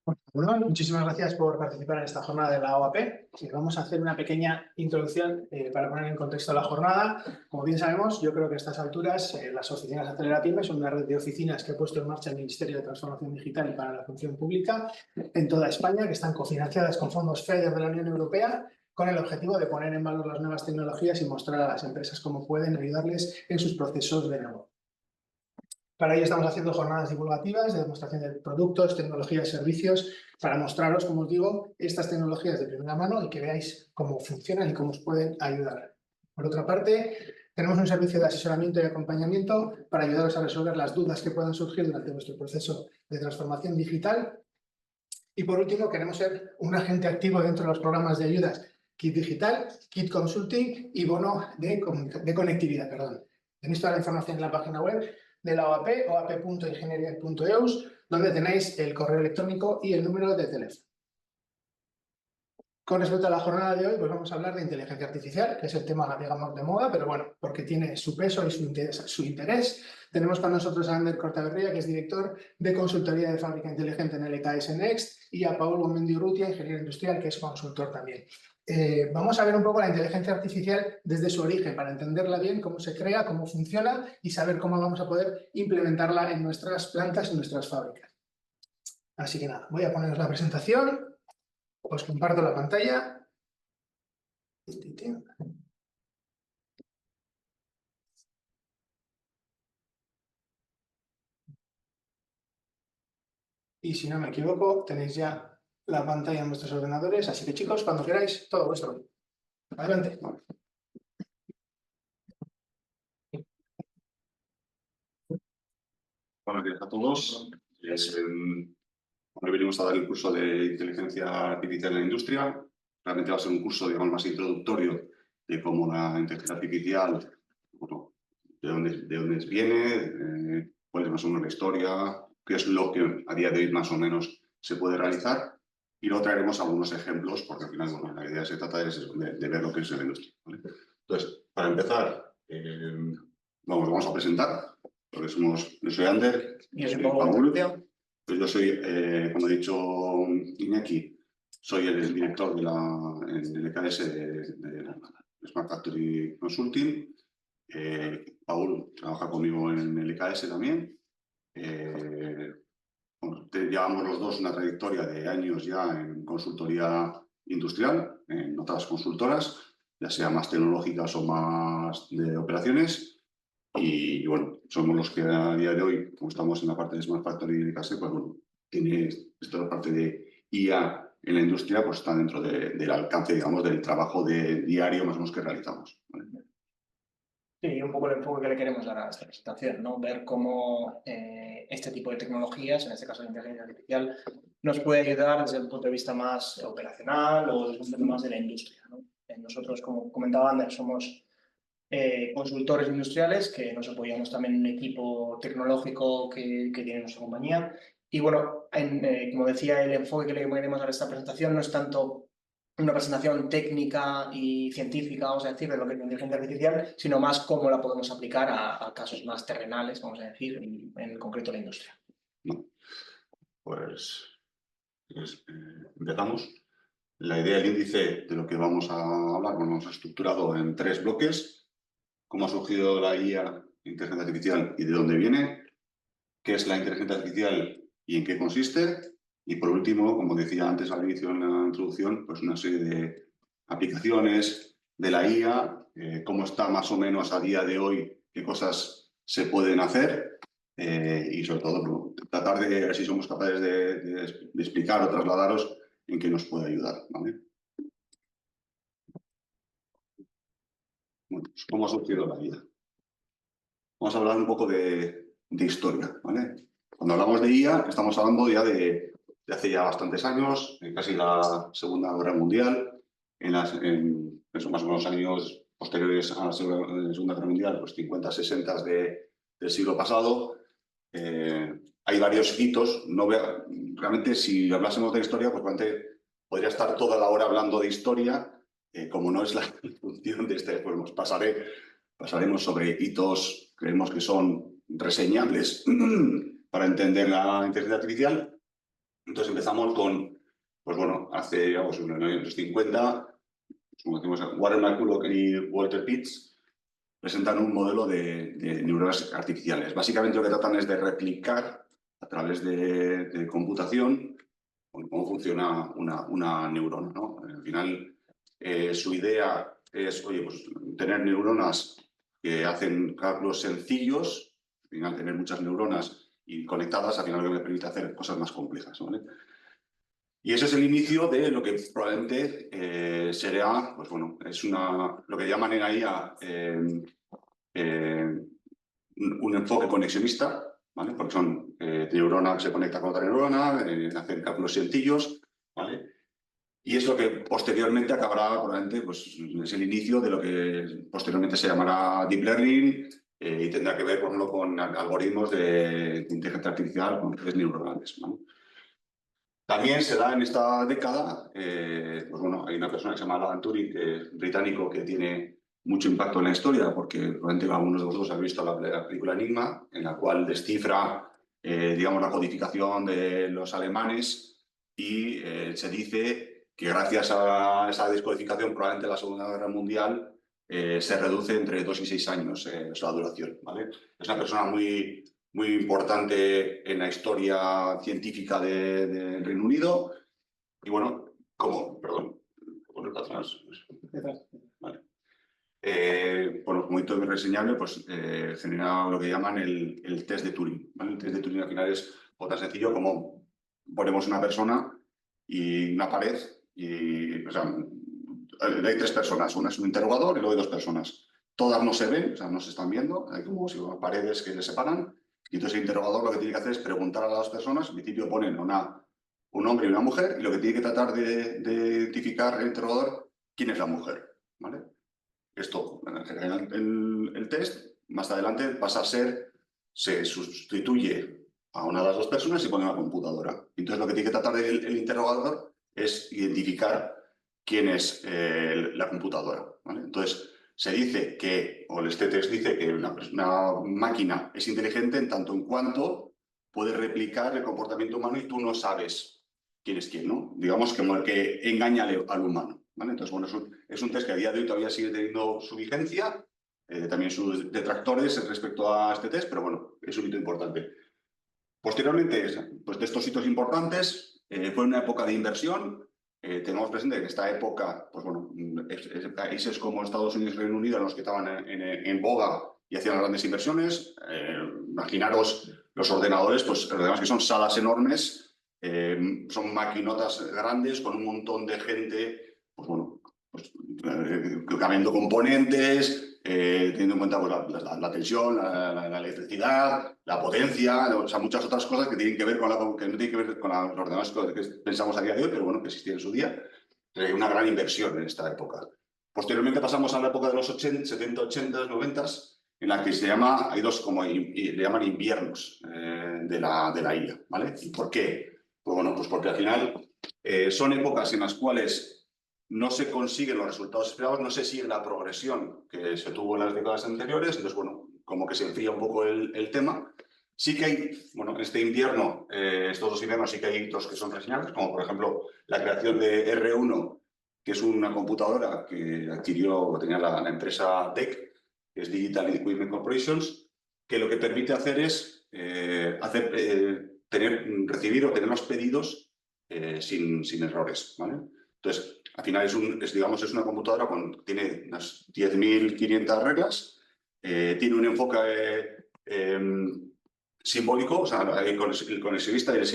Bueno, muchísimas gracias por participar en esta jornada de la OAP. Vamos a hacer una pequeña introducción para poner en contexto la jornada. Como bien sabemos, yo creo que a estas alturas las oficinas Acelera Pymes son una red de oficinas que ha puesto en marcha el Ministerio de Transformación Digital y para la Función Pública en toda España, que están cofinanciadas con fondos FEDER de la Unión Europea, con el objetivo de poner en valor las nuevas tecnologías y mostrar a las empresas cómo pueden ayudarles en sus procesos de negocio. Para ello estamos haciendo jornadas divulgativas de demostración de productos, tecnologías, servicios, para mostraros, como os digo, estas tecnologías de primera mano y que veáis cómo funcionan y cómo os pueden ayudar. Por otra parte, tenemos un servicio de asesoramiento y acompañamiento para ayudaros a resolver las dudas que puedan surgir durante vuestro proceso de transformación digital. Y por último, queremos ser un agente activo dentro de los programas de ayudas Kit Digital, Kit Consulting y Bono de Conectividad. Tenéis toda la información en la página web de la OAP, oap.ingeniería.eus, donde tenéis el correo electrónico y el número de teléfono. Con respecto a la jornada de hoy, pues vamos a hablar de inteligencia artificial, que es el tema, digamos, de moda, pero bueno, porque tiene su peso y su interés. Tenemos con nosotros a Ander Cortaberría, que es director de consultoría de fábrica inteligente en LKS Next, y a Paul Gomendi Urrutia, ingeniero industrial, que es consultor también. Vamos a ver un poco la inteligencia artificial desde su origen, para entenderla bien, cómo se crea, cómo funciona y saber cómo vamos a poder implementarla en nuestras plantas, en nuestras fábricas. Así que nada, voy a poneros la presentación. Os comparto la pantalla. Y si no me equivoco, tenéis ya la pantalla en vuestros ordenadores. Así que chicos, cuando queráis, todo vuestro. Adelante. Buenos días a todos. Hoy venimos a dar el curso de inteligencia artificial en la industria. Realmente va a ser un curso, digamos, más introductorio de cómo la inteligencia artificial, bueno, de dónde viene, cuál es más o menos la historia, qué es lo que a día de hoy más o menos se puede realizar. Y luego traeremos algunos ejemplos, porque al final, bueno, la idea se trata de ver lo que es la industria, ¿vale? Entonces, para empezar, vamos a presentar. Porque yo soy Ander, yo soy Paul. Pues yo soy, como ha dicho Iñaki, soy el director en el EKS de Smart Factory Consulting. Paul trabaja conmigo en el EKS también. Llevamos los dos una trayectoria de años ya en consultoría industrial, en otras consultoras, ya sea más tecnológicas o más de operaciones. Y bueno, somos los que a día de hoy, como estamos en la parte de Smart Factory de CASE, pues bueno, tiene esta la parte de IA en la industria, pues está dentro del alcance, digamos, del trabajo diario más o menos que realizamos, ¿vale? Sí, un poco el enfoque que le queremos dar a esta presentación, ¿no? Ver cómo este tipo de tecnologías, en este caso la inteligencia artificial, nos puede ayudar desde el punto de vista más operacional o desde el punto de vista más de la industria, ¿no? Nosotros, como comentaba Ander, somos consultores industriales que nos apoyamos también en un equipo tecnológico que tiene nuestra compañía. Y bueno, como decía, el enfoque que le queremos dar a esta presentación no es tanto una presentación técnica y científica, vamos a decir, de lo que es la inteligencia artificial, sino más cómo la podemos aplicar a casos más terrenales, vamos a decir, en concreto la industria. Pues empezamos. La idea del índice de lo que vamos a hablar, bueno, hemos estructurado en 3 bloques. Cómo ha surgido la IA, inteligencia artificial, y de dónde viene, qué es la inteligencia artificial y en qué consiste, y por último, como decía antes al inicio en la introducción, pues una serie de aplicaciones de la IA, cómo está más o menos a día de hoy, qué cosas se pueden hacer, y sobre todo tratar de ver si somos capaces de explicar o trasladaros en qué nos puede ayudar, ¿vale? Bueno, pues, ¿cómo ha surgido la IA? Vamos a hablar un poco de historia, ¿vale? Cuando hablamos de IA, estamos hablando ya de hace ya bastantes años, casi la Segunda Guerra Mundial, en eso, más o menos años posteriores a la Segunda Guerra Mundial, pues 50, 60 del siglo pasado. Hay varios hitos. Realmente, si hablásemos de historia, pues podría estar toda la hora hablando de historia. Como no es la función de este, pues pasaremos sobre hitos, creemos que son reseñables para entender la inteligencia artificial. Entonces empezamos con, pues bueno, hace, digamos, en los años 50, como decimos, Warren McCulloch y Walter Pitts presentan un modelo de neuronas artificiales. Básicamente lo que tratan es de replicar a través de computación cómo funciona una neurona, ¿no? Al final, su idea es, oye, pues tener neuronas que hacen cálculos sencillos, al final tener muchas neuronas y conectadas, al final lo que me permite hacer cosas más complejas, ¿vale? Y ese es el inicio de lo que probablemente será, pues bueno, es lo que llaman en IA un enfoque conexionista, ¿vale? Porque son neurona que se conecta con otra neurona, hacen cálculos sencillos, ¿vale? Y es lo que posteriormente acabará, probablemente, pues es el inicio de lo que posteriormente se llamará Deep Learning y tendrá que ver, por ejemplo, con algoritmos de inteligencia artificial, con redes neuronales, ¿vale? También se da en esta década, pues bueno, hay una persona que se llama Alan Turing, británico, que tiene mucho impacto en la historia, porque probablemente algunos de vosotros habéis visto la película Enigma, en la cual descifra, digamos, la codificación de los alemanes y se dice que gracias a esa descodificación, probablemente la Segunda Guerra Mundial se reduce entre 2 y 6 años la duración, ¿vale? Es una persona muy importante en la historia científica del Reino Unido. Y bueno, perdón, poner para atrás. Vale. Bueno, como hito reseñable, pues genera lo que llaman el test de Turing, ¿vale? El test de Turing al final es tan sencillo como ponemos una persona y una pared y, o sea, hay 3 personas, una es un interrogador y luego hay 2 personas. Todas no se ven, o sea, no se están viendo, hay como si fueran paredes que les separan. Y entonces el interrogador lo que tiene que hacer es preguntar a las 2 personas, en principio ponen un hombre y una mujer, y lo que tiene que tratar de identificar el interrogador, quién es la mujer, ¿vale? Esto, en general, el test, más adelante pasa a ser, se sustituye a una de las 2 personas y pone una computadora. Entonces lo que tiene que tratar el interrogador es identificar quién es la computadora, ¿vale? Entonces se dice que, o este test dice que una máquina es inteligente en tanto en cuanto puede replicar el comportamiento humano y tú no sabes quién es quién, ¿no? Digamos como el que engaña al humano, ¿vale? Entonces, bueno, es un test que a día de hoy todavía sigue teniendo su vigencia, también sus detractores respecto a este test, pero bueno, es un hito importante. Posteriormente, pues de estos hitos importantes, fue una época de inversión. Tenemos presente que en esta época, pues bueno, países como Estados Unidos y Reino Unido eran los que estaban en boga y hacían grandes inversiones. Imaginaros los ordenadores, pues ordenadores que son salas enormes, son maquinotas grandes con un montón de gente, pues bueno, pues, cambiando componentes, teniendo en cuenta pues, la tensión, la electricidad, la potencia, o sea, muchas otras cosas que tienen que ver que no tienen que ver con los ordenadores que pensamos a día de hoy, pero bueno, que existían en su día. Una gran inversión en esta época. Posteriormente pasamos a la época de los 80, 70, 80, 90, en la que hay 2 como le llaman inviernos de la IA, ¿vale? ¿Y por qué? Pues bueno, pues porque al final son épocas en las cuales no se consiguen los resultados esperados, no se sigue la progresión que se tuvo en las décadas anteriores, entonces, bueno, como que se enfría un poco el tema. Sí que hay, bueno, este invierno, estos 2 inviernos sí que hay hitos que son reseñables, como por ejemplo la creación de R1, que es una computadora que tenía la empresa DEC, que es Digital Equipment Corporations, que lo que permite hacer es recibir o tener los pedidos sin errores, ¿vale? Entonces, al final es una computadora tiene unas 10.500 reglas, tiene un enfoque simbólico, o sea, el conexionista y el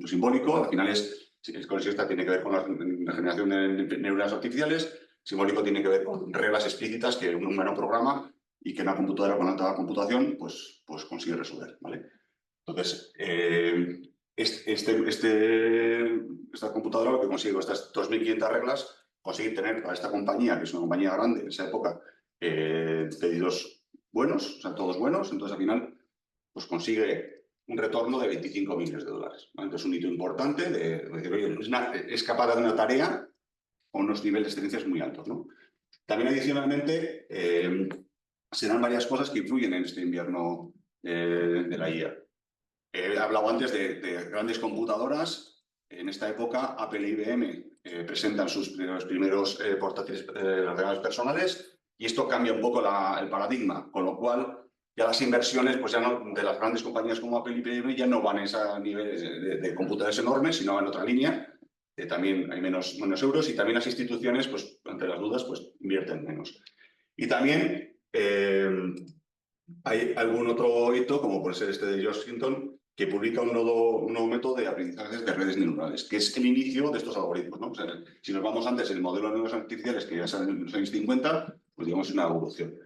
simbólico, al final el conexionista tiene que ver con la generación de neuronas artificiales, simbólico tiene que ver con reglas explícitas que un humano programa y que una computadora con alta computación pues consigue resolver, ¿vale? Entonces, esta computadora lo que consigue, estas 2.500 reglas, consigue tener para esta compañía, que es una compañía grande en esa época, pedidos buenos, o sea, todos buenos, entonces al final pues consigue un retorno de 25 millones de dólares, ¿vale? Entonces, un hito importante de decir, oye, es capaz de hacer una tarea con unos niveles de excelencia muy altos, ¿no? También adicionalmente se dan varias cosas que influyen en este invierno de la IA. He hablado antes de grandes computadoras. En esta época, Apple e IBM presentan sus primeros portátiles ordenadores personales y esto cambia un poco el paradigma, con lo cual ya las inversiones pues ya no, de las grandes compañías como Apple y IBM ya no van a ese nivel de computadores enormes, sino en otra línea. También hay menos euros y también las instituciones, pues ante las dudas, pues invierten menos. Y también hay algún otro hito, como puede ser este de George Hinton, que publica un nuevo método de aprendizaje de redes neuronales, que es el inicio de estos algoritmos, ¿no? O sea, si nos vamos antes, el modelo de neuronas artificiales, que ya salen en los años 50, pues digamos es una evolución.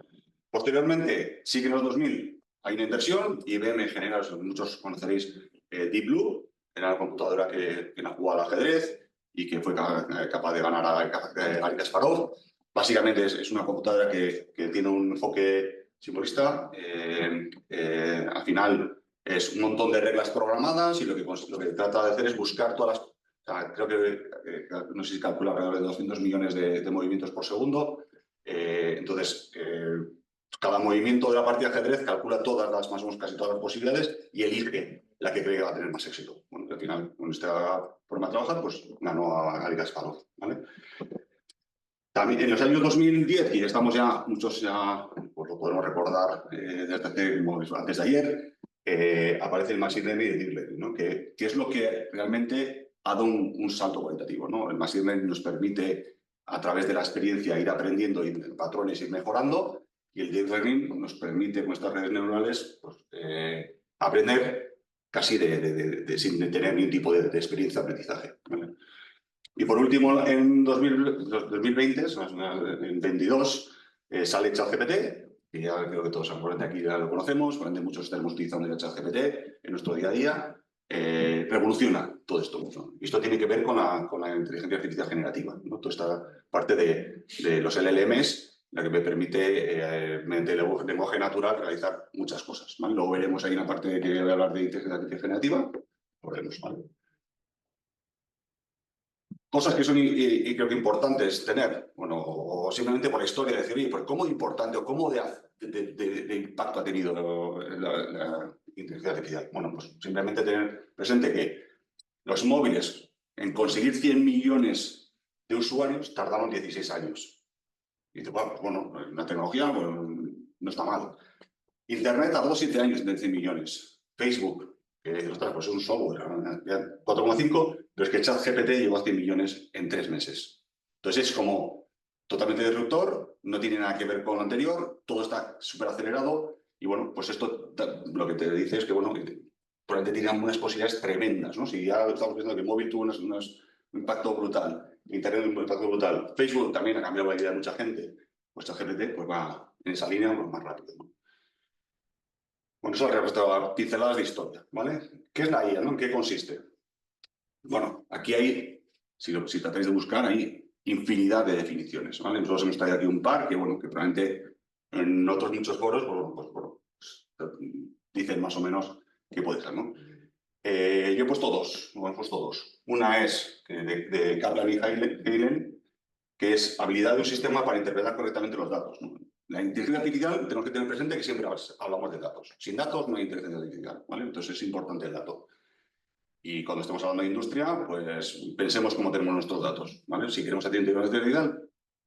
Posteriormente, sí que en los 2000 hay una inversión, IBM genera, muchos conoceréis Deep Blue, era una computadora que jugaba al ajedrez y que fue capaz de ganar a Garry Kasparov. Básicamente es una computadora que tiene un enfoque simbolista. Al final es un montón de reglas programadas y lo que trata de hacer es buscar todas las... O sea, creo que, no sé si calcula alrededor de 200 millones de movimientos por segundo. Entonces, cada movimiento de la partida de ajedrez calcula todas las, más o menos casi todas las posibilidades y elige la que cree que va a tener más éxito. Bueno, al final, con esta forma de trabajar, pues ganó a Garry Kasparov, ¿vale? También en los años 2010, y estamos ya, muchos ya pues lo podemos recordar desde antes de ayer, aparece el Machine Learning y el Deep Learning, ¿no? que es lo que realmente ha dado un salto cualitativo, ¿no? El Machine Learning nos permite, a través de la experiencia, ir aprendiendo y patrones, ir mejorando, y el Deep Learning nos permite, con estas redes neuronales, pues, aprender casi sin tener ningún tipo de experiencia de aprendizaje, ¿vale? Y por último, en 2020, en 22, sale ChatGPT, que ya creo que todos aquí ya lo conocemos, probablemente muchos estamos utilizando ya ChatGPT en nuestro día a día. Revoluciona todo esto, ¿no? Y esto tiene que ver con la inteligencia artificial generativa, ¿no? Toda esta parte de los LLMs, la que me permite, mediante el lenguaje natural, realizar muchas cosas, ¿vale? Luego veremos ahí una parte que voy a hablar de inteligencia artificial generativa, lo veremos, ¿vale? Cosas que son y creo que importantes tener, bueno, o simplemente por la historia, decir, oye, pues cómo de importante o cómo de impacto ha tenido la inteligencia artificial. Bueno, pues simplemente tener presente que los móviles en conseguir 100 millones de usuarios tardaron 16 años. Y dice, bueno, la tecnología bueno, no está mal. Internet tardó 7 años en tener 100 millones. Facebook, que ostras, pues es un software, 4,5, pero es que ChatGPT llegó a 100 millones en 3 meses. Entonces es como totalmente disruptor, no tiene nada que ver con lo anterior, todo está súper acelerado y bueno, pues esto lo que te dice es que bueno, probablemente tiene unas posibilidades tremendas, ¿no? Si ya estamos viendo que el móvil tuvo un impacto brutal, Internet un impacto brutal, Facebook también ha cambiado la vida de mucha gente, pues ChatGPT pues va en esa línea pues, más rápido, ¿no? Bueno, eso respecto a pinceladas de historia, ¿vale? ¿Qué es la IA, ¿no? ¿En qué consiste? Bueno, aquí hay, si tratáis de buscar, hay infinidad de definiciones, ¿vale? Nosotros hemos traído aquí un par que, bueno, que probablemente en otros muchos foros, pues, dicen más o menos qué puede ser, ¿no? Yo he puesto dos, Una es de Kaplan y Heinlein, que es habilidad de un sistema para interpretar correctamente los datos, ¿no? La inteligencia artificial tenemos que tener presente que siempre hablamos de datos. Sin datos no hay inteligencia artificial, ¿vale? Entonces es importante el dato. Y cuando estemos hablando de industria, pues pensemos cómo tenemos nuestros datos, ¿vale? Si queremos hacer inteligencia artificial,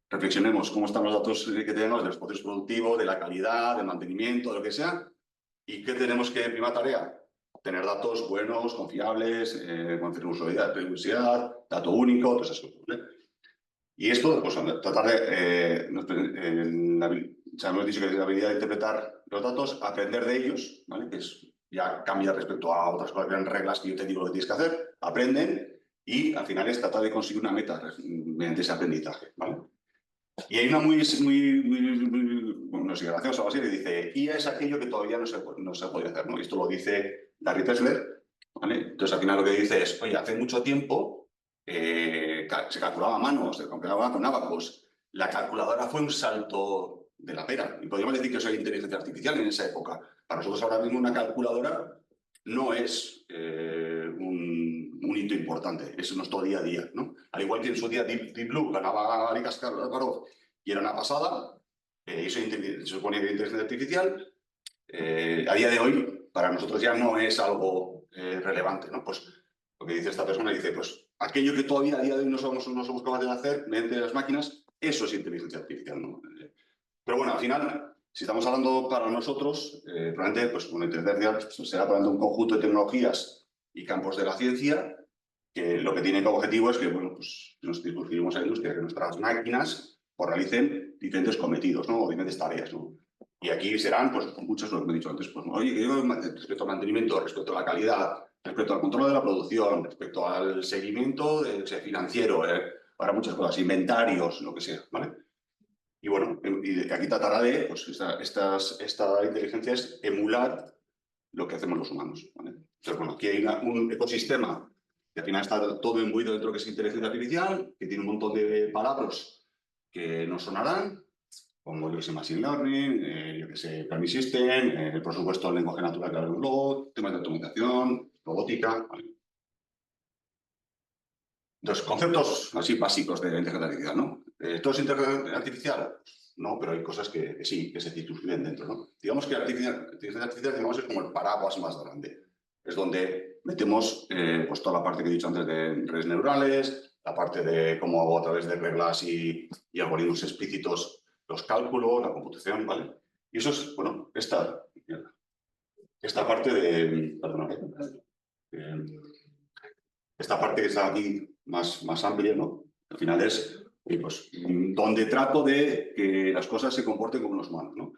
reflexionemos cómo están los datos que tenemos de los procesos productivos, de la calidad, del mantenimiento, de lo que sea, y qué tenemos que, primera tarea, tener datos buenos, confiables, con periodicidad, dato único, todas esas cosas, ¿vale? Y esto, pues tratar de, ya hemos dicho que es la habilidad de interpretar los datos, aprender de ellos, ¿vale? Que ya cambia respecto a otras cosas que eran reglas que yo te digo lo que tienes que hacer, aprenden y al final es tratar de conseguir una meta mediante ese aprendizaje, ¿vale? Y hay una muy no sé, graciosa o así, que dice, IA es aquello que todavía no se puede hacer, ¿no? Y esto lo dice Larry Tesler, ¿vale? Entonces al final lo que dice es, oye, hace mucho tiempo se calculaba a mano, se calculaba con Abacus. La calculadora fue un salto de la pera. Y podríamos decir que eso era inteligencia artificial en esa época. Para nosotros ahora mismo una calculadora no es un hito importante, es nuestro día a día, ¿no? Al igual que en su día Deep Blue ganaba a Garry Kasparov y era una pasada, eso se suponía que era inteligencia artificial. A día de hoy para nosotros ya no es algo relevante, ¿no? Pues lo que dice esta persona, dice, pues aquello que todavía a día de hoy no somos capaces de hacer mediante las máquinas, eso es inteligencia artificial, ¿no? Pero bueno, al final, si estamos hablando para nosotros, probablemente, pues con inteligencia artificial será probablemente un conjunto de tecnologías y campos de la ciencia que lo que tiene como objetivo es que, bueno, pues nos circunscribimos a la industria, que nuestras máquinas pues, realicen diferentes cometidos, ¿no? O diferentes tareas, ¿no? Y aquí serán, pues, muchos, lo que he dicho antes, pues, oye, que yo, respecto al mantenimiento, respecto a la calidad, respecto al control de la producción, respecto al seguimiento financiero, para muchas cosas, inventarios, lo que sea, ¿vale? Y bueno, y aquí tratará de, pues, esta inteligencia es emular lo que hacemos los humanos, ¿vale? Entonces, bueno, aquí hay un ecosistema que al final está todo imbuido dentro que es inteligencia artificial, que tiene un montón de palabras que nos sonarán, como yo que sé, Machine Learning, yo que sé, Primary System, por supuesto el lenguaje natural que hablamos luego, temas de automatización, robótica, ¿vale? Entonces, conceptos así básicos de la inteligencia artificial, ¿no? ¿Todo es inteligencia artificial? No, pero hay cosas que sí, que se circunscriben dentro, ¿no? Digamos que la inteligencia artificial digamos, es como el paraguas más grande. Es donde metemos pues toda la parte que he dicho antes de redes neurales, la parte de cómo hago a través de reglas y algoritmos explícitos los cálculos, la computación, ¿vale? Y eso es, bueno, esta parte de... Perdón, esta parte que está aquí más amplia, ¿no? Al final es pues, donde trato de que las cosas se comporten como los humanos, ¿no?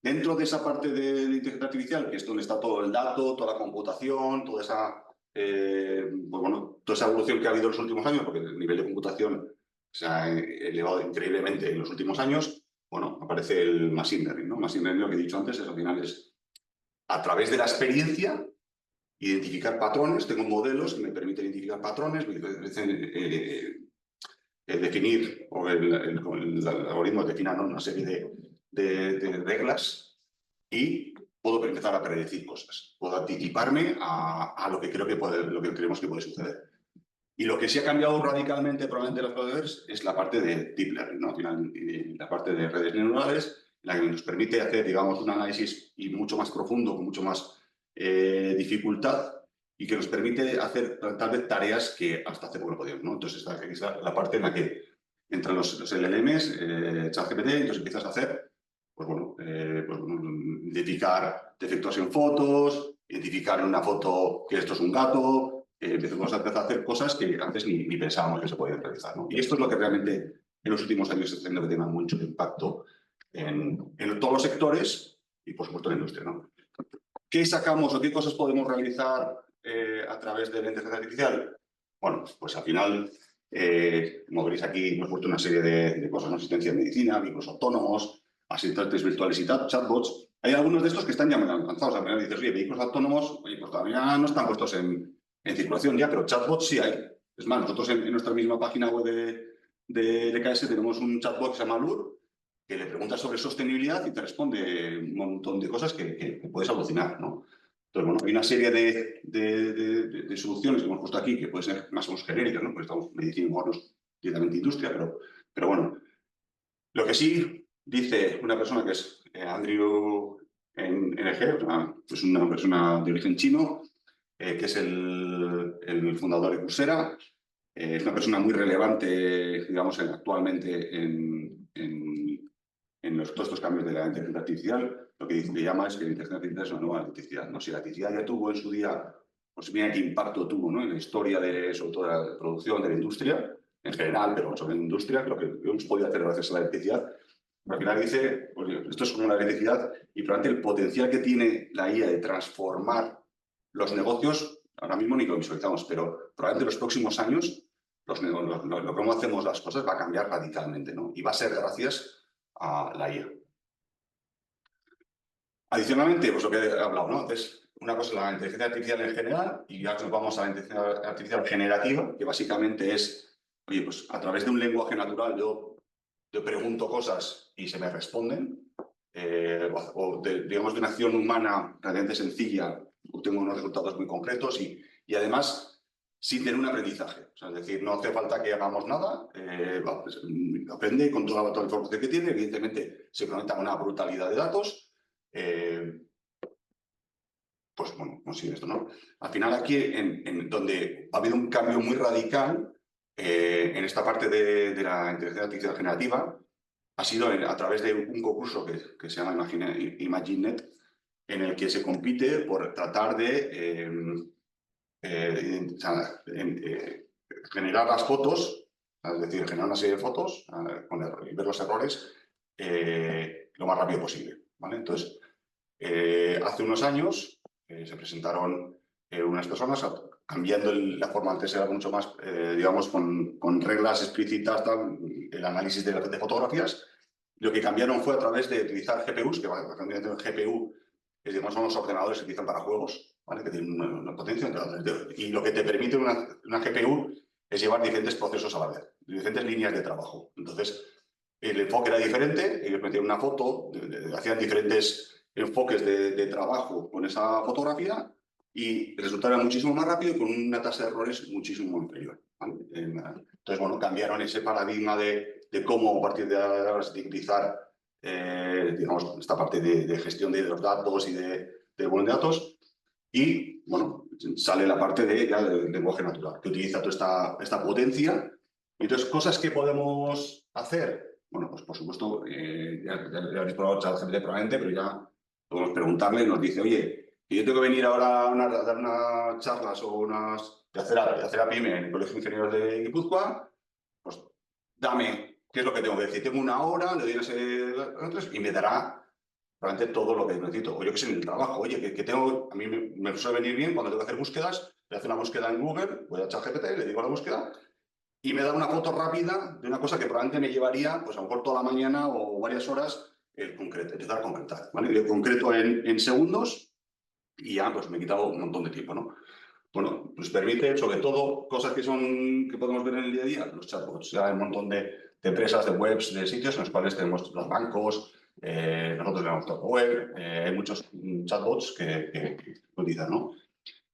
Dentro de esa parte de inteligencia artificial, que es donde está todo el dato, toda la computación, toda esa, pues bueno, toda esa evolución que ha habido en los últimos años, porque el nivel de computación se ha elevado increíblemente en los últimos años, bueno, aparece el Machine Learning, ¿no? Machine Learning, lo que he dicho antes, es al final es a través de la experiencia identificar patrones, tengo modelos que me permiten identificar patrones, me permiten definir, o el algoritmo defina, ¿no? Una serie de reglas y puedo empezar a predecir cosas. Puedo anticiparme a lo que creo que lo que creemos que puede suceder. Y lo que sí ha cambiado radicalmente probablemente los proveedores es la parte de deep learning, ¿no? Al final, la parte de redes neuronales, la que nos permite hacer, digamos, un análisis y mucho más profundo, con mucho más dificultad y que nos permite hacer tal vez tareas que hasta hace poco no podíamos, ¿no? Entonces, esta es la parte en la que entran los LLMs, ChatGPT, entonces empiezas a hacer, pues bueno, identificar defectos en fotos, identificar en una foto que esto es un gato, empezamos a hacer cosas que antes ni pensábamos que se podían realizar, ¿no? Y esto es lo que realmente en los últimos años está haciendo que tenga mucho impacto en todos los sectores y, por supuesto, en la industria, ¿no? ¿Qué sacamos o qué cosas podemos realizar a través de la inteligencia artificial? Bueno, pues al final, como veréis aquí, hemos puesto una serie de cosas, ¿no? Asistencia de medicina, vehículos autónomos, asistentes virtuales y chatbots. Hay algunos de estos que están ya muy avanzados. Al final dices, oye, vehículos autónomos, oye, pues todavía no están puestos en circulación ya, pero chatbots sí hay. Es más, nosotros en nuestra misma página web de LKS tenemos un chatbot que se llama Lure, que le preguntas sobre sostenibilidad y te responde un montón de cosas que puedes alucinar, ¿no? Entonces, bueno, hay una serie de soluciones que hemos puesto aquí que pueden ser más o menos genéricas, ¿no? Porque estamos medicina y movernos directamente industria, pero bueno. Lo que sí dice una persona que es Andrew NG, es una persona de origen chino, que es el fundador de Coursera, es una persona muy relevante, digamos, actualmente en todos estos cambios de la inteligencia artificial. Lo que le llama es que la inteligencia artificial es una nueva electricidad, ¿no? Si la electricidad ya tuvo en su día, pues mira qué impacto tuvo, ¿no? En la historia sobre todo de la producción de la industria, en general, pero sobre la industria, lo que hemos podido hacer gracias a la electricidad. Al final dice, pues, esto es como una electricidad y probablemente el potencial que tiene la IA de transformar los negocios, ahora mismo ni lo visualizamos, pero probablemente en los próximos años lo cómo hacemos las cosas va a cambiar radicalmente, ¿no? Y va a ser gracias a la IA. Adicionalmente, pues lo que he hablado, ¿no? Entonces, una cosa es la inteligencia artificial en general y ya nos vamos a la inteligencia artificial generativa, que básicamente es, oye, pues a través de un lenguaje natural yo pregunto cosas y se me responden, digamos de una acción humana realmente sencilla, obtengo unos resultados muy concretos y además sin tener un aprendizaje. O sea, es decir, no hace falta que hagamos nada, pues, aprende con toda la información que tiene, evidentemente se conecta a una brutalidad de datos, pues bueno, consigue esto, ¿no? Al final aquí, en donde ha habido un cambio muy radical en esta parte de la inteligencia artificial generativa, ha sido a través de un concurso que se llama ImagineNet, en el que se compite por tratar de generar las fotos, es decir, generar una serie de fotos y ver los errores lo más rápido posible, ¿vale? Entonces, hace unos años se presentaron unas personas cambiando la forma. Antes era mucho más, digamos, con reglas explícitas, el análisis de fotografías. Lo que cambiaron fue a través de utilizar GPUs, que el GPU es, digamos, son los ordenadores que se utilizan para juegos, ¿vale? Que tienen una potencia. Y lo que te permite una GPU es llevar diferentes procesos a la vez, diferentes líneas de trabajo. Entonces, el enfoque era diferente, ellos metían una foto, hacían diferentes enfoques de trabajo con esa fotografía y el resultado era muchísimo más rápido y con una tasa de errores muchísimo inferior, ¿vale? Entonces, bueno, cambiaron ese paradigma de cómo a partir de ahora se tiene que utilizar, digamos, esta parte de gestión de los datos y de volumen de datos. Y, bueno, sale la parte del lenguaje natural, que utiliza toda esta potencia. Y entonces, cosas que podemos hacer, bueno, pues por supuesto, ya habréis probado ChatGPT probablemente, pero ya podemos preguntarle y nos dice, oye, que yo tengo que venir ahora a dar unas charlas o de hacer a PyME en el Colegio de Ingenieros de Guipúzcoa, pues dame qué es lo que tengo que decir. Tengo una hora, le doy y me dará realmente todo lo que necesito. O yo que sé, en el trabajo, oye, que tengo, a mí me suele venir bien cuando tengo que hacer búsquedas, le hago una búsqueda en Google, voy a ChatGPT, le digo la búsqueda y me da una foto rápida de una cosa que probablemente me llevaría, pues a lo mejor toda la mañana o varias horas, empezar a concretar, ¿vale? Yo concreto en segundos y ya pues me he quitado un montón de tiempo, ¿no? Bueno, nos permite, sobre todo, cosas que podemos ver en el día a día, los chatbots. Ya hay un montón de empresas, de webs, de sitios en los cuales tenemos los bancos, nosotros tenemos todo web, hay muchos chatbots que utilizan, ¿no?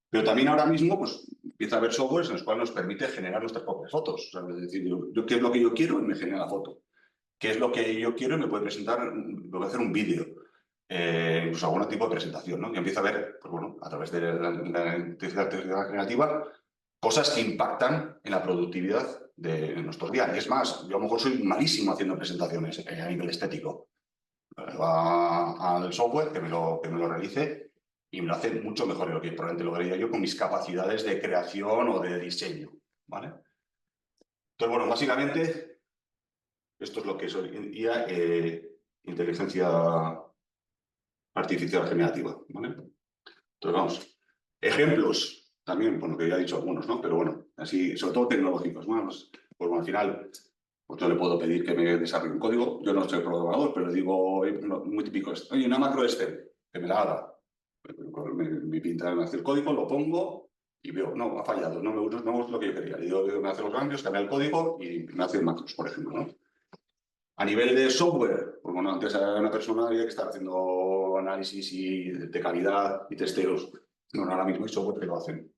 Pero también ahora mismo, pues, empieza a haber softwares en los cuales nos permite generar nuestras propias fotos. O sea, es decir, yo qué es lo que yo quiero y me genera la foto. ¿Qué es lo que yo quiero y me puede presentar, me puede hacer un vídeo? Incluso algún tipo de presentación, ¿no? Y empieza a ver, pues bueno, a través de la inteligencia artificial generativa, cosas que impactan en la productividad de nuestros días. Y es más, yo a lo mejor soy malísimo haciendo presentaciones a nivel estético. Va al software que me lo realice y me lo hace mucho mejor de lo que probablemente lo haría yo con mis capacidades de creación o de diseño, ¿vale? Entonces, bueno, básicamente esto es lo que es hoy en día inteligencia artificial generativa, ¿vale? Entonces, vamos. Ejemplos, también, bueno, que ya he dicho algunos, ¿no? Pero bueno, así, sobre todo tecnológicos, ¿no? Pues bueno, al final, pues yo le puedo pedir que me desarrolle un código. Yo no soy programador, pero le digo, muy típico esto, oye, una macro Excel, que me la haga. Me pinta, me hace el código, lo pongo y veo, no, ha fallado, no me gusta lo que yo quería. Le digo, me hace los cambios, cambia el código y me hace macros, por ejemplo, ¿no? A nivel de software, pues bueno, antes era una persona que estaba haciendo análisis de calidad y testeos. Bueno, ahora mismo hay software que lo hacen.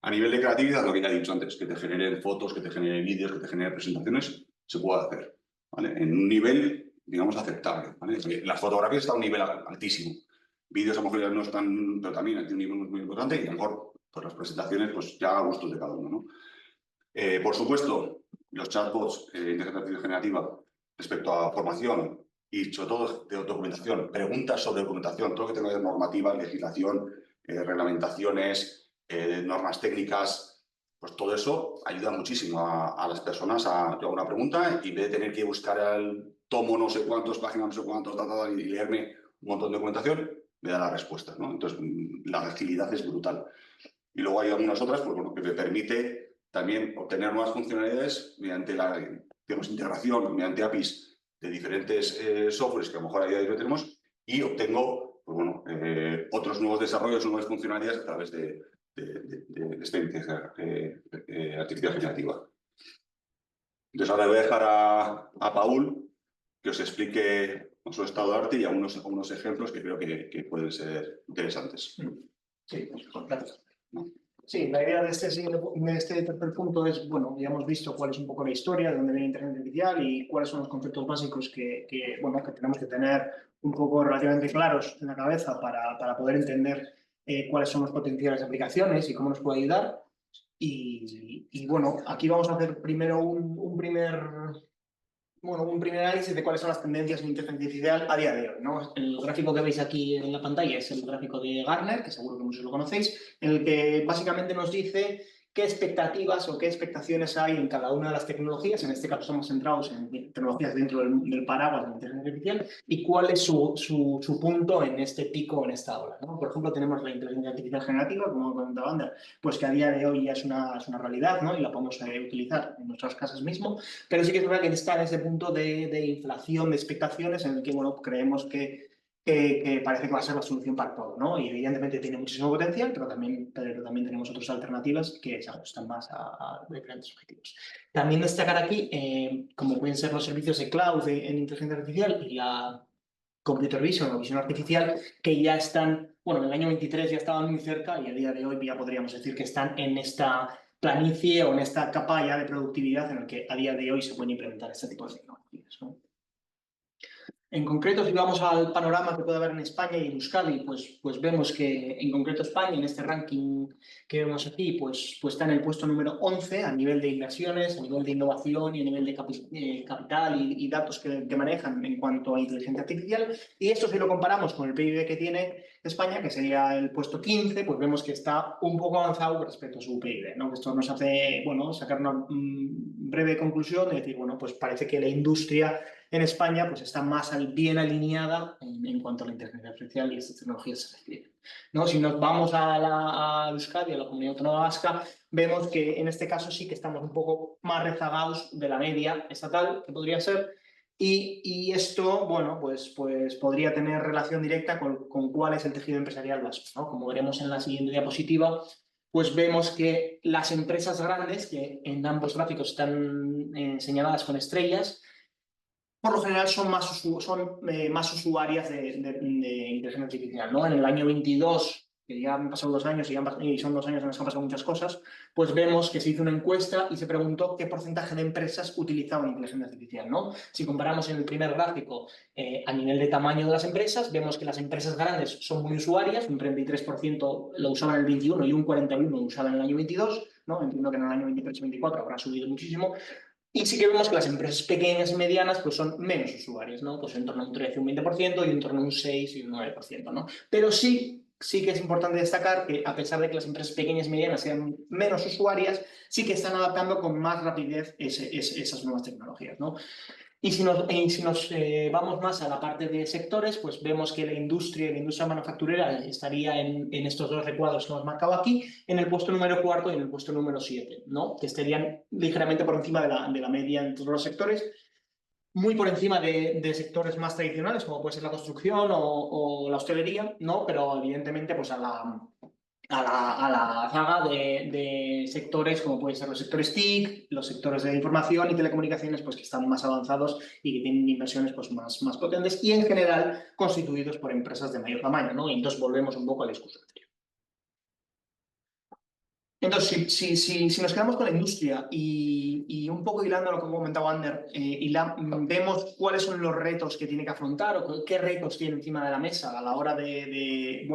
A nivel de creatividad, lo que ya he dicho antes, que te generen fotos, que te generen vídeos, que te generen presentaciones, se puede hacer, ¿vale? En un nivel, digamos, aceptable, ¿vale? Las fotografías están a un nivel altísimo. Vídeos a lo mejor ya no están, pero también tiene un nivel muy, muy importante y a lo mejor pues las presentaciones, pues ya a gustos de cada uno, ¿no? Por supuesto, los chatbots de inteligencia artificial generativa respecto a formación y sobre todo de documentación, preguntas sobre documentación, todo lo que tenga que ver normativa, legislación, reglamentaciones, normas técnicas, pues todo eso ayuda muchísimo a las personas yo hago una pregunta y en vez de tener que buscar el tomo no sé cuántos, páginas no sé cuántos, y leerme un montón de documentación, me da la respuesta, ¿no? Entonces, la agilidad es brutal. Y luego hay algunas otras, pues bueno, que me permite también obtener nuevas funcionalidades mediante la, digamos, integración, mediante APIs de diferentes softwares que a lo mejor a día de hoy no tenemos y obtengo, pues bueno, otros nuevos desarrollos, nuevas funcionalidades a través de esta inteligencia artificial generativa. Entonces ahora voy a dejar a Paul que os explique su estado de arte y algunos ejemplos que creo que pueden ser interesantes. Sí, gracias. Sí, la idea de este tercer punto es, bueno, ya hemos visto cuál es un poco la historia, de dónde viene Inteligencia Artificial y cuáles son los conceptos básicos que tenemos que tener un poco relativamente claros en la cabeza para poder entender cuáles son las potenciales aplicaciones y cómo nos puede ayudar. Y bueno, aquí vamos a hacer primero un primer análisis de cuáles son las tendencias en inteligencia artificial a día de hoy, ¿no? El gráfico que veis aquí en la pantalla es el gráfico de Gartner, que seguro que muchos lo conocéis, en el que básicamente nos dice qué expectativas o qué expectaciones hay en cada una de las tecnologías. En este caso estamos centrados en tecnologías dentro del paraguas de la inteligencia artificial y cuál es su punto en este pico, en esta ola, ¿no? Por ejemplo, tenemos la inteligencia artificial generativa, como comentaba Ander, pues que a día de hoy ya es una realidad, ¿no? Y la podemos utilizar en nuestras casas mismo, pero sí que es verdad que está en ese punto de inflación de expectaciones en el que, bueno, creemos que parece que va a ser la solución para todo, ¿no? Y evidentemente tiene muchísimo potencial, pero también tenemos otras alternativas que se ajustan más a diferentes objetivos. También destacar aquí, como pueden ser los servicios de cloud en inteligencia artificial y la computer vision o visión artificial, que ya están, bueno, en el año 23 ya estaban muy cerca y a día de hoy ya podríamos decir que están en esta planicie o en esta capa ya de productividad en la que a día de hoy se pueden implementar este tipo de tecnologías, ¿no? En concreto, si vamos al panorama que puede haber en España y en Euskadi, pues vemos que en concreto España, en este ranking que vemos aquí, pues está en el puesto número 11 a nivel de inversiones, a nivel de innovación y a nivel de capital y datos que manejan en cuanto a inteligencia artificial. Y esto, si lo comparamos con el PIB que tiene España, que sería el puesto 15, pues vemos que está un poco avanzado respecto a su PIB, ¿no? Esto nos hace, bueno, sacar una breve conclusión de decir, bueno, pues parece que la industria en España pues está más bien alineada en cuanto a la inteligencia artificial y estas tecnologías se refieren, ¿no? Si nos vamos a Euskadi, a la comunidad autónoma vasca, vemos que en este caso sí que estamos un poco más rezagados de la media estatal, que podría ser, y esto, bueno, pues podría tener relación directa con cuál es el tejido empresarial vasco, ¿no? Como veremos en la siguiente diapositiva, pues vemos que las empresas grandes, que en ambos gráficos están señaladas con estrellas, por lo general son más usuarias de inteligencia artificial, ¿no? En el año 22, que ya han pasado 2 años y son 2 años en los que han pasado muchas cosas, pues vemos que se hizo una encuesta y se preguntó qué porcentaje de empresas utilizaban inteligencia artificial, ¿no? Si comparamos en el primer gráfico a nivel de tamaño de las empresas, vemos que las empresas grandes son muy usuarias, un 33% lo usaban en el 21 y un 41% lo usaban en el año 22, ¿no? Entiendo que en el año 23 y 24 habrá subido muchísimo. Y sí que vemos que las empresas pequeñas y medianas pues son menos usuarias, ¿no? Pues en torno a un 13 y un 20% y en torno a un 6 y un 9%, ¿no? Pero sí que es importante destacar que a pesar de que las empresas pequeñas y medianas sean menos usuarias, sí que están adaptando con más rapidez esas nuevas tecnologías, ¿no? Y si nos vamos más a la parte de sectores, pues vemos que la industria manufacturera estaría en estos 2 recuadros que hemos marcado aquí, en el puesto número 4 y en el puesto número 7, ¿no? Que estarían ligeramente por encima de la media en todos los sectores, muy por encima de sectores más tradicionales, como puede ser la construcción o la hostelería, ¿no? Pero evidentemente pues a la zaga de sectores como pueden ser los sectores TIC, los sectores de información y telecomunicaciones, pues que están más avanzados y que tienen inversiones pues más potentes y en general constituidos por empresas de mayor tamaño, ¿no? Y entonces volvemos un poco al discurso anterior. Entonces, si nos quedamos con la industria y un poco hilando lo que comentaba Ander, vemos cuáles son los retos que tiene que afrontar o qué retos tiene encima de la mesa a la hora de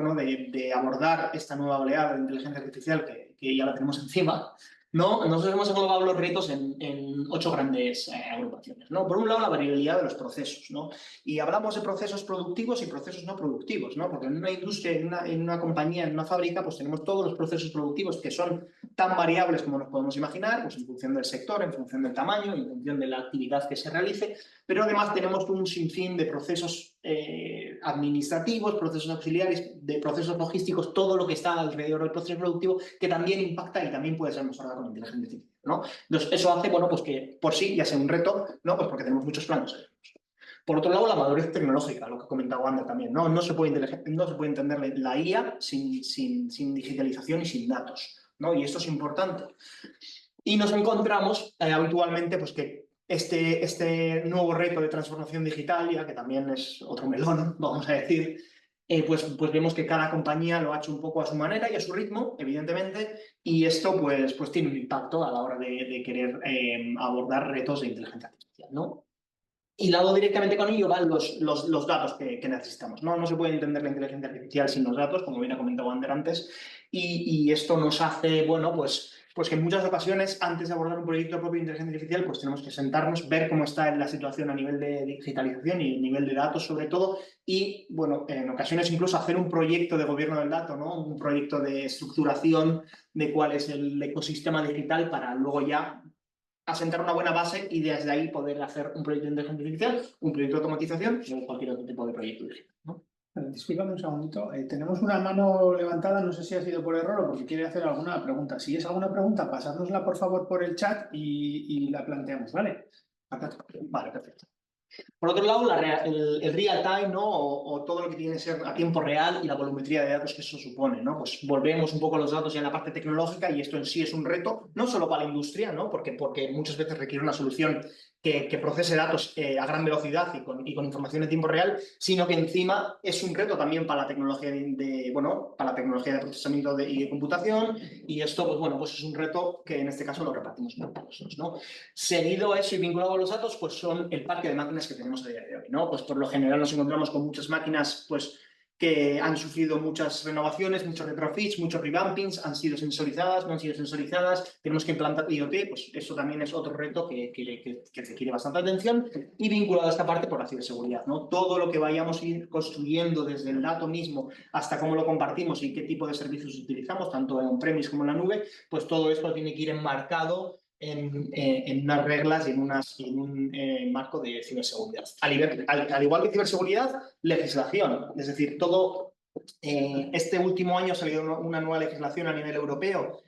abordar esta nueva oleada de inteligencia artificial que ya la tenemos encima, ¿no? Nosotros hemos englobado los retos en 8 grandes agrupaciones, ¿no? Por un lado, la variabilidad de los procesos, ¿no? Y hablamos de procesos productivos y procesos no productivos, ¿no? Porque en una industria, en una compañía, en una fábrica, pues tenemos todos los procesos productivos que son tan variables como nos podemos imaginar, pues en función del sector, en función del tamaño, en función de la actividad que se realice, pero además tenemos un sinfín de procesos administrativos, procesos auxiliares, de procesos logísticos, todo lo que está alrededor del proceso productivo que también impacta y también puede ser mejorado con inteligencia artificial, ¿no? Entonces, eso hace, bueno, pues que por sí ya sea un reto, ¿no? Pues porque tenemos muchos planos. Por otro lado, la madurez tecnológica, lo que comentaba Wanda también, ¿no? No se puede entender la IA sin digitalización y sin datos, ¿no? Y esto es importante. Y nos encontramos habitualmente pues, que este nuevo reto de transformación digital, ya que también es otro melón, vamos a decir, pues vemos que cada compañía lo ha hecho un poco a su manera y a su ritmo, evidentemente, y esto pues tiene un impacto a la hora de querer abordar retos de inteligencia artificial, ¿no? hilado directamente con ello van los datos que necesitamos, ¿no? No se puede entender la inteligencia artificial sin los datos, como bien ha comentado Ander antes, y esto nos hace, bueno, pues que en muchas ocasiones, antes de abordar un proyecto propio de inteligencia artificial, pues tenemos que sentarnos, ver cómo está la situación a nivel de digitalización y a nivel de datos sobre todo, y, bueno, en ocasiones incluso hacer un proyecto de gobierno del dato, ¿no? Un proyecto de estructuración de cuál es el ecosistema digital para luego ya asentar una buena base y desde ahí poder hacer un proyecto de inteligencia artificial, un proyecto de automatización o cualquier otro tipo de proyecto digital, ¿no? Discúlpame un segundito. Tenemos una mano levantada, no sé si ha sido por error o porque quiere hacer alguna pregunta. Si es alguna pregunta, pasárnosla por favor por el chat y la planteamos, ¿vale? Vale, perfecto. Por otro lado, el real time, ¿no? O todo lo que tiene que ser a tiempo real y la volumetría de datos que eso supone, ¿no? Pues volvemos un poco a los datos y a la parte tecnológica y esto en sí es un reto, no solo para la industria, ¿no? Porque muchas veces requiere una solución que procese datos a gran velocidad y con información en tiempo real, sino que encima es un reto también para la tecnología bueno, para la tecnología de procesamiento y de computación, y esto, pues bueno, pues es un reto que en este caso lo repartimos entre nosotros, ¿no? Seguido a eso y vinculado a los datos, pues son el parque de máquinas que tenemos a día de hoy, ¿no? Pues por lo general nos encontramos con muchas máquinas, pues que han sufrido muchas renovaciones, muchos retrofits, muchos revampings, han sido sensorizadas, no han sido sensorizadas, tenemos que implantar IoT, pues eso también es otro reto que requiere bastante atención, y vinculado a esta parte por la ciberseguridad, ¿no? Todo lo que vayamos a ir construyendo desde el dato mismo hasta cómo lo compartimos y qué tipo de servicios utilizamos, tanto en on-premise como en la nube, pues todo esto tiene que ir enmarcado en unas reglas y en un marco de ciberseguridad. Al igual que ciberseguridad, legislación. Es decir, todo este último año ha salido una nueva legislación a nivel europeo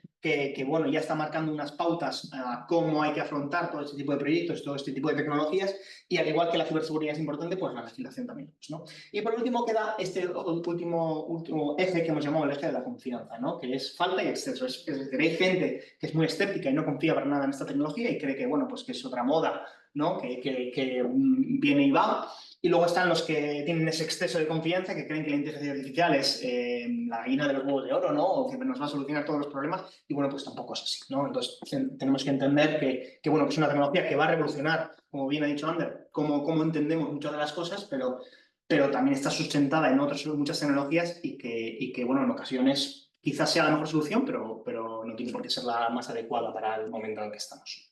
bueno, ya está marcando unas pautas a cómo hay que afrontar todo este tipo de proyectos, todo este tipo de tecnologías, y al igual que la ciberseguridad es importante, pues la legislación también, ¿no? Y por último queda este último eje que hemos llamado el eje de la confianza, ¿no? Que es falta y exceso. Es decir, hay gente que es muy escéptica y no confía para nada en esta tecnología y cree que, bueno, pues que es otra moda, ¿no? Que viene y va. Y luego están los que tienen ese exceso de confianza, que creen que la inteligencia artificial es la gallina de los huevos de oro, ¿no? O que nos va a solucionar todos los problemas. Y bueno, pues tampoco es así, ¿no? Entonces tenemos que entender bueno, que es una tecnología que va a revolucionar, como bien ha dicho Ander, cómo entendemos muchas de las cosas, pero también está sustentada en muchas tecnologías y que, bueno, en ocasiones quizás sea la mejor solución, pero no tiene por qué ser la más adecuada para el momento en el que estamos.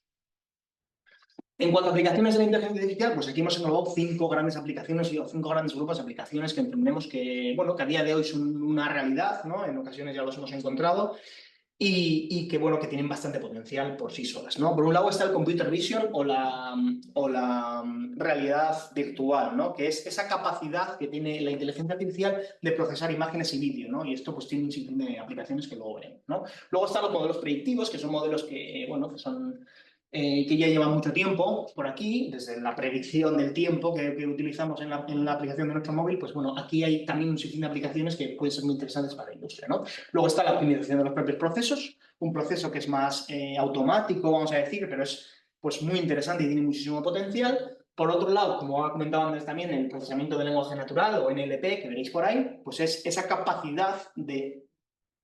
En cuanto a aplicaciones de la inteligencia artificial, pues aquí hemos englobado 5 grandes aplicaciones y 5 grandes grupos de aplicaciones que entendemos bueno, que a día de hoy son una realidad, ¿no? En ocasiones ya los hemos encontrado y que, bueno, que tienen bastante potencial por sí solas, ¿no? Por un lado está el computer vision o la realidad virtual, ¿no? Que es esa capacidad que tiene la inteligencia artificial de procesar imágenes y vídeo, ¿no? Y esto pues tiene un sinfín de aplicaciones que luego veremos, ¿no? Luego están los modelos predictivos, que son modelos que, bueno, que son que ya lleva mucho tiempo por aquí, desde la predicción del tiempo que utilizamos en la aplicación de nuestro móvil, pues bueno, aquí hay también un sinfín de aplicaciones que pueden ser muy interesantes para la industria, ¿no? Luego está la optimización de los propios procesos, un proceso que es más automático, vamos a decir, pero es pues muy interesante y tiene muchísimo potencial. Por otro lado, como ha comentado antes también, el procesamiento de lenguaje natural o NLP, que veréis por ahí, pues es esa capacidad de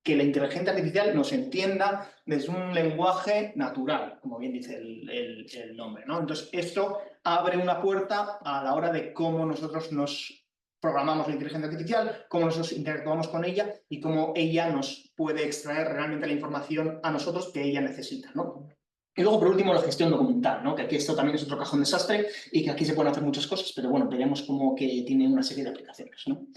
que la inteligencia artificial nos entienda desde un lenguaje natural, como bien dice el nombre, ¿no? Entonces, esto abre una puerta a la hora de cómo nosotros nos programamos la inteligencia artificial, cómo nosotros interactuamos con ella y cómo ella nos puede extraer realmente la información a nosotros que ella necesita, ¿no? Y luego, por último, la gestión documental, ¿no? Que aquí esto también es otro cajón desastre y que aquí se pueden hacer muchas cosas, pero bueno, veremos cómo que tiene una serie de aplicaciones, ¿no?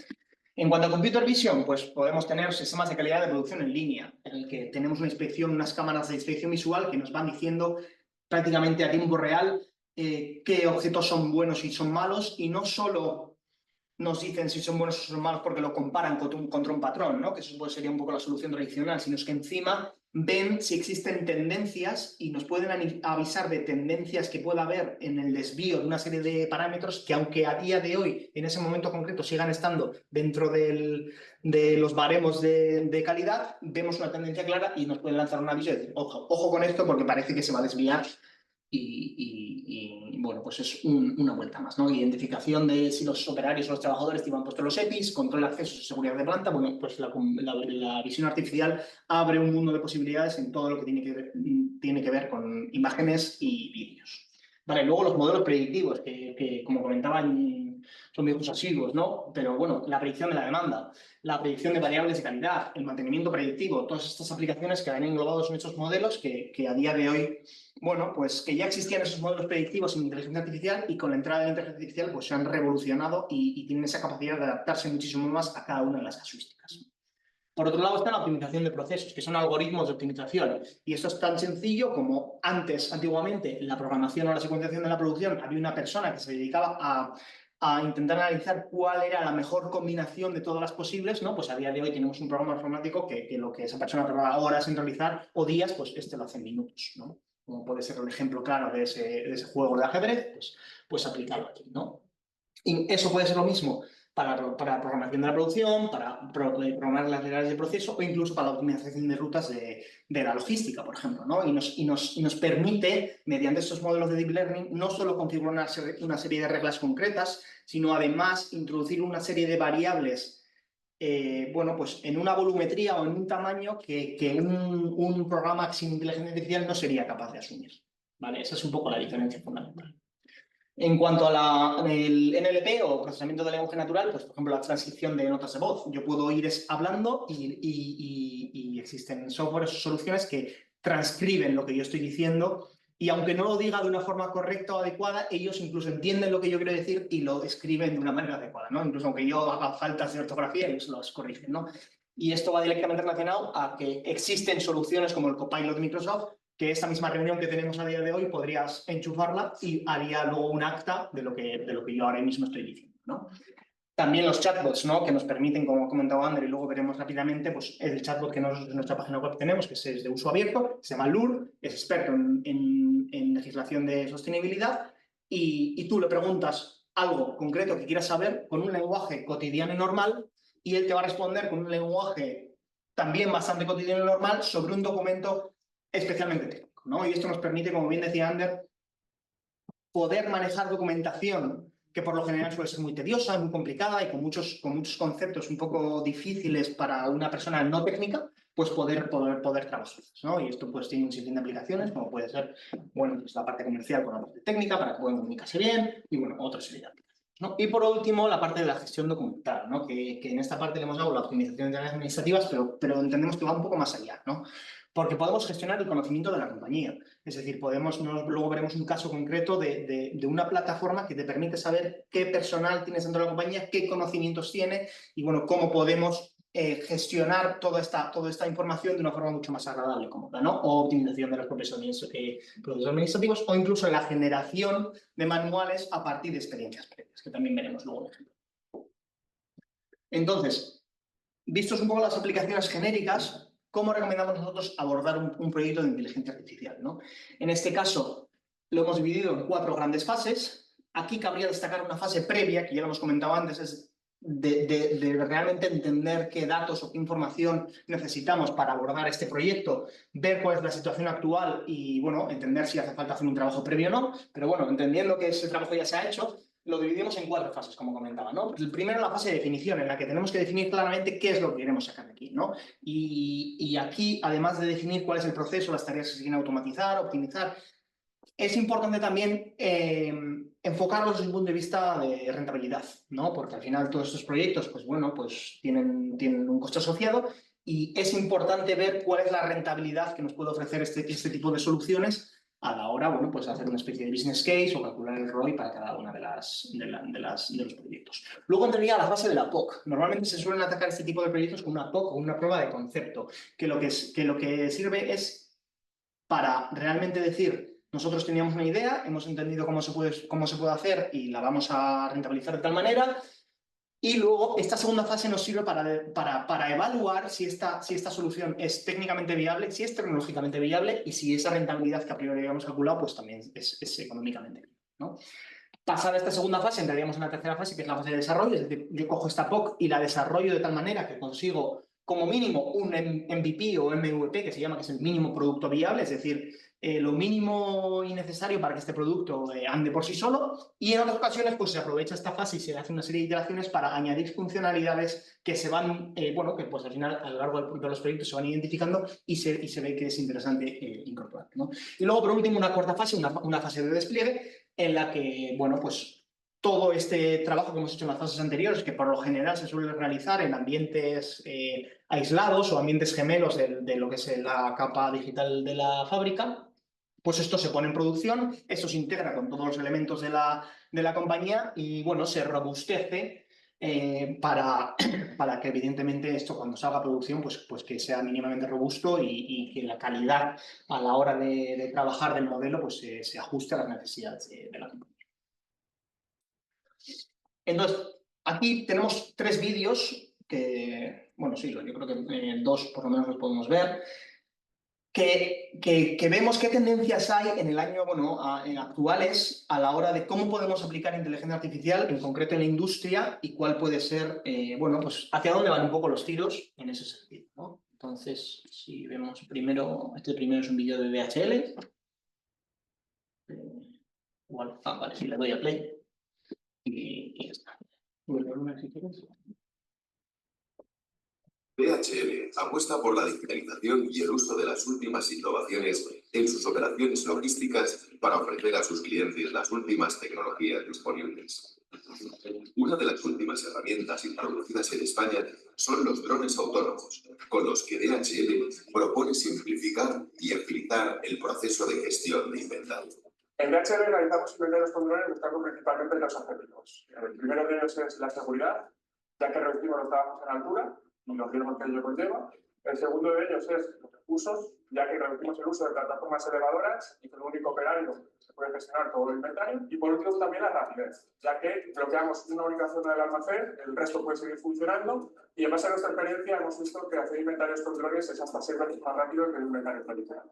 En cuanto a Computer Vision, pues podemos tener sistemas de calidad de producción en línea, en el que tenemos una inspección, unas cámaras de inspección visual que nos van diciendo prácticamente a tiempo real qué objetos son buenos y son malos, y no solo nos dicen si son buenos o son malos porque lo comparan contra un patrón, ¿no? Que eso pues sería un poco la solución tradicional, sino es que encima ven si existen tendencias y nos pueden avisar de tendencias que pueda haber en el desvío de una serie de parámetros que, aunque a día de hoy, en ese momento concreto, sigan estando dentro de los baremos de calidad, vemos una tendencia clara y nos pueden lanzar un aviso y decir, ojo con esto porque parece que se va a desviar. Y bueno, pues es una vuelta más, ¿no? Identificación de si los operarios o los trabajadores llevan puestos los EPIs, control de acceso y seguridad de planta. Bueno, pues la visión artificial abre un mundo de posibilidades en todo lo que tiene que ver con imágenes y vídeos. Vale, luego los modelos predictivos, que como comentaban, son viejos asiduos, ¿no? Pero bueno, la predicción de la demanda, la predicción de variables de calidad, el mantenimiento predictivo, todas estas aplicaciones que van englobados en estos modelos que a día de hoy, bueno, pues que ya existían esos modelos predictivos en inteligencia artificial y con la entrada de la inteligencia artificial pues se han revolucionado y tienen esa capacidad de adaptarse muchísimo más a cada una de las casuísticas. Por otro lado está la optimización de procesos, que son algoritmos de optimización. Y esto es tan sencillo como antes, antiguamente, en la programación o la secuenciación de la producción, había una persona que se dedicaba a intentar analizar cuál era la mejor combinación de todas las posibles, ¿no? Pues a día de hoy tenemos un programa informático que lo que esa persona tardaba horas en realizar o días, pues este lo hace en minutos, ¿no? Como puede ser un ejemplo claro de ese juego de ajedrez, pues aplicarlo aquí, ¿no? Y eso puede ser lo mismo para programación de la producción, para programar las reglas de proceso o incluso para la optimización de rutas de la logística, por ejemplo, ¿no? Y nos permite, mediante estos modelos de deep learning, no solo configurar una serie de reglas concretas, sino además introducir una serie de variables, bueno, pues en una volumetría o en un tamaño que un programa sin inteligencia artificial no sería capaz de asumir, ¿vale? Esa es un poco la diferencia fundamental. En cuanto al NLP o procesamiento de lenguaje natural, pues por ejemplo la transcripción de notas de voz. Yo puedo ir hablando y existen softwares o soluciones que transcriben lo que yo estoy diciendo y aunque no lo diga de una forma correcta o adecuada, ellos incluso entienden lo que yo quiero decir y lo escriben de una manera adecuada, ¿no? Incluso aunque yo haga faltas de ortografía, ellos los corrigen, ¿no? Y esto va directamente relacionado a que existen soluciones como el Copilot de Microsoft, que esta misma reunión que tenemos a día de hoy podrías enchufarla y haría luego un acta de lo que yo ahora mismo estoy diciendo, ¿no? También los chatbots, ¿no? Que nos permiten, como ha comentado Ander, y luego veremos rápidamente, pues el chatbot que nosotros en nuestra página web tenemos, que es de uso abierto, se llama Lure, es experto en legislación de sostenibilidad, y tú le preguntas algo concreto que quieras saber con un lenguaje cotidiano y normal, y él te va a responder con un lenguaje también bastante cotidiano y normal sobre un documento especialmente técnico, ¿no? Y esto nos permite, como bien decía Ander, poder manejar documentación que por lo general suele ser muy tediosa, muy complicada y con muchos conceptos un poco difíciles para una persona no técnica, pues poder trabajar, ¿no? Y esto pues tiene un sinfín de aplicaciones, como puede ser, bueno, pues la parte comercial con la parte técnica para que puedan comunicarse bien y, bueno, otra serie de aplicaciones, ¿no? Y por último, la parte de la gestión documental, ¿no? Que en esta parte le hemos dado la optimización de tareas administrativas, pero entendemos que va un poco más allá, ¿no? Porque podemos gestionar el conocimiento de la compañía. Es decir, luego veremos un caso concreto de una plataforma que te permite saber qué personal tienes dentro de la compañía, qué conocimientos tiene y, bueno, cómo podemos gestionar toda esta información de una forma mucho más agradable, cómoda, ¿no? O optimización de los procesos administrativos o incluso la generación de manuales a partir de experiencias previas, que también veremos luego un ejemplo. Entonces, vistos un poco las aplicaciones genéricas, ¿cómo recomendamos nosotros abordar un proyecto de inteligencia artificial, ¿no? En este caso, lo hemos dividido en 4 grandes fases. Aquí cabría destacar una fase previa, que ya lo hemos comentado antes, es de realmente entender qué datos o qué información necesitamos para abordar este proyecto, ver cuál es la situación actual y, bueno, entender si hace falta hacer un trabajo previo o no. Pero, bueno, entendiendo que ese trabajo ya se ha hecho, lo dividimos en 4 fases, como comentaba, ¿no? El primero, la fase de definición, en la que tenemos que definir claramente qué es lo que queremos sacar de aquí, ¿no? Y aquí, además de definir cuál es el proceso, las tareas que se quieren automatizar, optimizar, es importante también enfocarlos desde un punto de vista de rentabilidad, ¿no? Porque al final todos estos proyectos, pues bueno, pues tienen un coste asociado y es importante ver cuál es la rentabilidad que nos puede ofrecer este tipo de soluciones a la hora, bueno, pues hacer una especie de business case o calcular el ROI para cada una de los proyectos. Luego entraría la fase de la POC. Normalmente se suelen atacar este tipo de proyectos con una POC o una prueba de concepto, que lo que sirve es para realmente decir, nosotros teníamos una idea, hemos entendido cómo se puede hacer y la vamos a rentabilizar de tal manera. Y luego esta segunda fase nos sirve para evaluar si esta solución es técnicamente viable, si es tecnológicamente viable y si esa rentabilidad que a priori habíamos calculado pues también es económicamente viable, ¿no? Pasada esta segunda fase entraríamos en la tercera fase, que es la fase de desarrollo. Es decir, yo cojo esta POC y la desarrollo de tal manera que consigo como mínimo un MVP o MVP, que se llama, que es el mínimo producto viable, es decir, lo mínimo y necesario para que este producto ande por sí solo, y en otras ocasiones pues se aprovecha esta fase y se hace una serie de iteraciones para añadir funcionalidades que se van, bueno, que pues al final a lo largo de los proyectos se van identificando y se ve que es interesante incorporar, ¿no? Y luego por último una cuarta fase, una fase de despliegue en la que, bueno, pues todo este trabajo que hemos hecho en las fases anteriores, que por lo general se suele realizar en ambientes aislados o ambientes gemelos de lo que es la capa digital de la fábrica, pues esto se pone en producción, esto se integra con todos los elementos de la compañía y, bueno, se robustece para que evidentemente esto cuando salga a producción pues que sea mínimamente robusto y que la calidad a la hora de trabajar del modelo pues se ajuste a las necesidades de la compañía. Entonces, aquí tenemos 3 vídeos que, bueno, sí, yo creo que 2 por lo menos los podemos ver, que vemos qué tendencias hay en el año, bueno, actuales a la hora de cómo podemos aplicar inteligencia artificial, en concreto en la industria, y cuál puede ser, bueno, pues hacia dónde van un poco los tiros en ese sentido, ¿no? Entonces, si vemos primero, este primero es un vídeo de DHL. Igual, vale, si le doy a play. Y ya está. DHL apuesta por la digitalización y el uso de las últimas innovaciones en sus operaciones logísticas para ofrecer a sus clientes las últimas tecnologías disponibles. Una de las últimas herramientas introducidas en España son los drones autónomos, con los que DHL propone simplificar y agilizar el proceso de gestión de inventario. En DHL realizamos inventarios con drones buscando principalmente 2 objetivos. El primero de ellos es la seguridad, ya que reducimos los trabajos en altura y los riesgos que ello conlleva. El segundo de ellos es los recursos, ya que reducimos el uso de plataformas elevadoras y con un único operario se puede gestionar todo el inventario. Y por último también la rapidez, ya que bloqueamos una única zona del almacén, el resto puede seguir funcionando y en base a nuestra experiencia hemos visto que hacer inventarios con drones es hasta 6 veces más rápido que el inventario tradicional.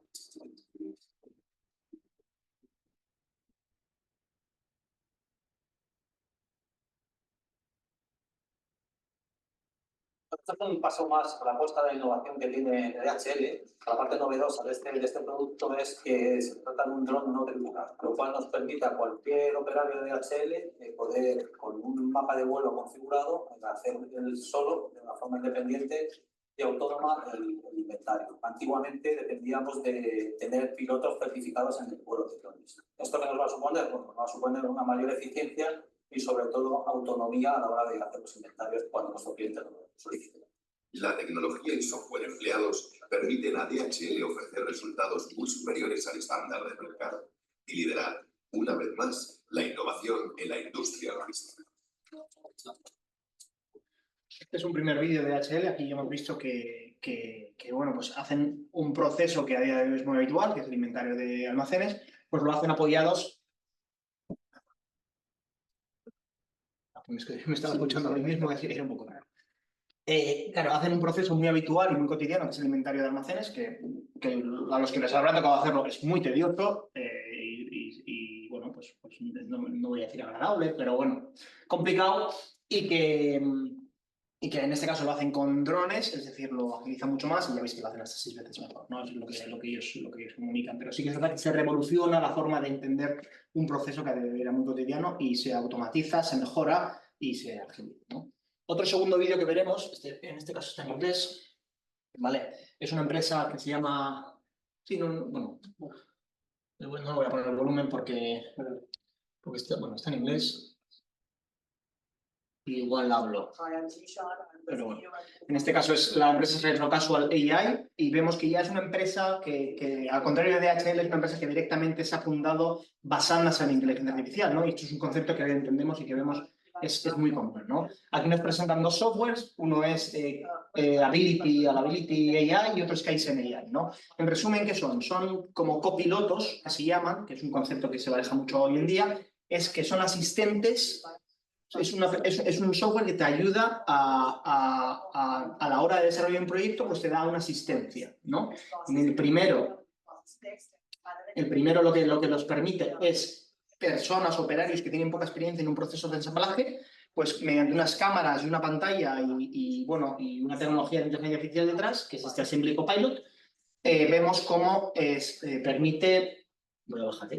Esto es un paso más a la apuesta de la innovación que tiene DHL. La parte novedosa de este producto es que se trata de un dron no tripulado, lo cual nos permite a cualquier operario de DHL poder, con un mapa de vuelo configurado, hacer él solo, de una forma independiente y autónoma, el inventario. Antiguamente dependíamos de tener pilotos certificados en el vuelo de drones. ¿Esto qué nos va a suponer? Bueno, nos va a suponer una mayor eficiencia y sobre todo autonomía a la hora de hacer los inventarios cuando nuestro cliente lo solicite. La tecnología y software empleados permiten a DHL ofrecer resultados muy superiores al estándar del mercado y liderar, una vez más, la innovación en la industria logística. Este es un primer vídeo de DHL. Aquí ya hemos visto que bueno, pues hacen un proceso que a día de hoy es muy habitual, que es el inventario de almacenes, pues lo hacen apoyados. Es que me estaba escuchando a mí mismo, que era un poco raro. Claro, hacen un proceso muy habitual y muy cotidiano, que es el inventario de almacenes, que a los que les habrá tocado hacerlo es muy tedioso y bueno, pues no voy a decir agradable, pero bueno, complicado, y que en este caso lo hacen con drones, es decir, lo agilizan mucho más y ya veis que lo hacen hasta 6 veces mejor, ¿no? Es lo que ellos comunican, pero sí que es verdad que se revoluciona la forma de entender un proceso que era muy cotidiano y se automatiza, se mejora y se agiliza, ¿no? Otro segundo vídeo que veremos, en este caso está en inglés, ¿vale? Es una empresa que se llama... Sí, bueno, no voy a poner el volumen porque está en inglés. Y igual hablo. Pero bueno, en este caso la empresa es Retrocasual AI y vemos que ya es una empresa que al contrario de DHL, es una empresa que directamente se ha fundado basándose en la inteligencia artificial, ¿no? Y esto es un concepto que entendemos y que vemos es muy común, ¿no? Aquí nos presentan 2 softwares, uno es Ability AI y otro es Kaizen AI, ¿no? En resumen, ¿qué son? Son como copilotos, que se llaman, que es un concepto que se maneja mucho hoy en día, es que son asistentes. Es un software que te ayuda a la hora de desarrollar un proyecto, pues te da una asistencia, ¿no? En el primero lo que nos permite es personas, operarios que tienen poca experiencia en un proceso de ensamblaje, pues mediante unas cámaras y una pantalla y una tecnología de inteligencia artificial detrás, que es este Assembly Copilot, vemos cómo permite, voy a bajar,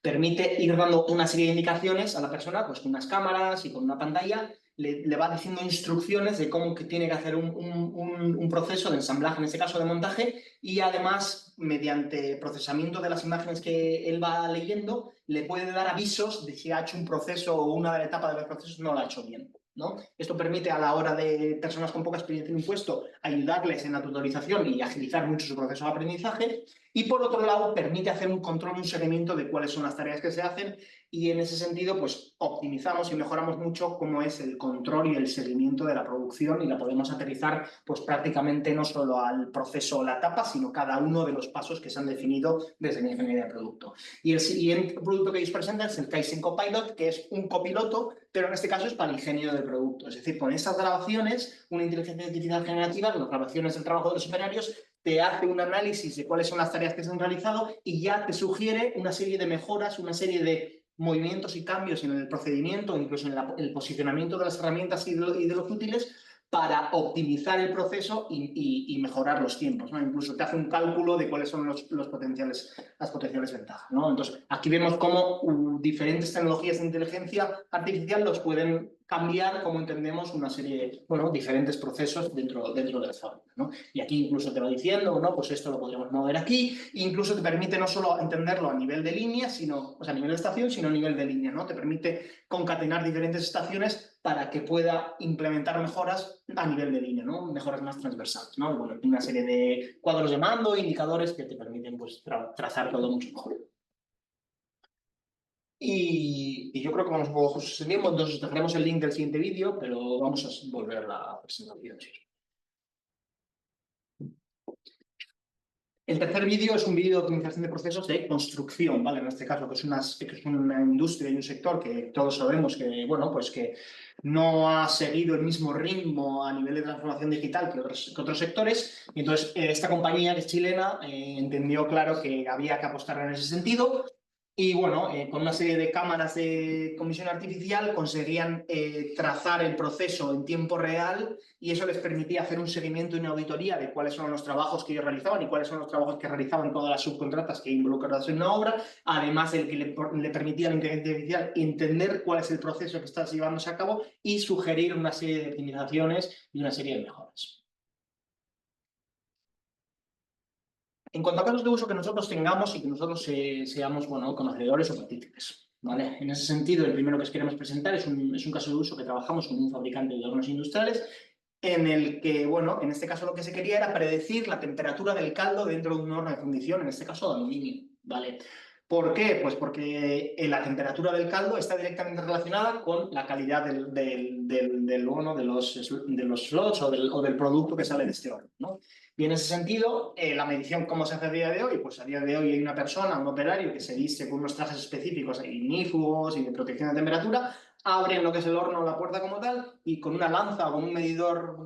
permite ir dando una serie de indicaciones a la persona, pues con unas cámaras y con una pantalla, le va diciendo instrucciones de cómo que tiene que hacer un proceso de ensamblaje, en este caso de montaje, y además, mediante procesamiento de las imágenes que él va leyendo, le puede dar avisos de si ha hecho un proceso o una etapa de los procesos no lo ha hecho bien, ¿no? Esto permite a la hora de personas con poca experiencia en un puesto ayudarles en la tutorización y agilizar mucho su proceso de aprendizaje, y por otro lado permite hacer un control, un seguimiento de cuáles son las tareas que se hacen, y en ese sentido pues optimizamos y mejoramos mucho cómo es el control y el seguimiento de la producción, y la podemos aterrizar pues prácticamente no solo al proceso o la etapa, sino cada uno de los pasos que se han definido desde la ingeniería de producto. Y el siguiente producto que ellos presentan es el Kaizen Copilot, que es un copiloto, pero en este caso es para el ingeniero del producto. Es decir, con estas grabaciones, una inteligencia artificial generativa, con las grabaciones del trabajo de los operarios, te hace un análisis de cuáles son las tareas que se han realizado y ya te sugiere una serie de mejoras, una serie de movimientos y cambios en el procedimiento, incluso en el posicionamiento de las herramientas y de los útiles, para optimizar el proceso y mejorar los tiempos, ¿no? Incluso te hace un cálculo de cuáles son las potenciales ventajas, ¿no? Entonces, aquí vemos cómo diferentes tecnologías de inteligencia artificial los pueden cambiar como entendemos una serie, bueno, diferentes procesos dentro de la fábrica, ¿no? Y aquí incluso te va diciendo, ¿no? Pues esto lo podríamos mover aquí, e incluso te permite no solo entenderlo a nivel de línea, sino, o sea, a nivel de estación, sino a nivel de línea, ¿no? Te permite concatenar diferentes estaciones para que pueda implementar mejoras a nivel de línea, ¿no? Mejoras más transversales, ¿no? Y bueno, una serie de cuadros de mando, indicadores que te permiten pues trazar todo mucho mejor. Y yo creo que vamos un poco justo ese tiempo, entonces dejaremos el link del siguiente vídeo, pero vamos a volver a la presentación. El tercer vídeo es un vídeo de optimización de procesos de construcción, ¿vale? En este caso, que es una industria y un sector que todos sabemos que, bueno, pues que no ha seguido el mismo ritmo a nivel de transformación digital que otros sectores. Y entonces, esta compañía, que es chilena, entendió, claro, que había que apostar en ese sentido. Y bueno, con una serie de cámaras de comisión artificial conseguían trazar el proceso en tiempo real, y eso les permitía hacer un seguimiento y una auditoría de cuáles son los trabajos que ellos realizaban y cuáles son los trabajos que realizaban todas las subcontratas que involucradas en una obra, además de que le permitía a la inteligencia artificial entender cuál es el proceso que está llevándose a cabo y sugerir una serie de optimizaciones y una serie de mejoras. En cuanto a casos de uso que nosotros tengamos y que nosotros seamos, bueno, conocedores o partícipes, ¿vale? En ese sentido, el primero que os queremos presentar es un caso de uso que trabajamos con un fabricante de hornos industriales, en el que, bueno, en este caso lo que se quería era predecir la temperatura del caldo dentro de un horno de fundición, en este caso de aluminio, ¿vale? ¿Por qué? Pues porque la temperatura del caldo está directamente relacionada con la calidad del horno, de los slots o del producto que sale de este horno, ¿no? Y en ese sentido, la medición, ¿cómo se hace a día de hoy? Pues a día de hoy hay una persona, un operario, que se viste con unos trajes específicos ignífugos y de protección de temperatura, abren lo que es el horno, la puerta como tal, y con una lanza o con un medidor,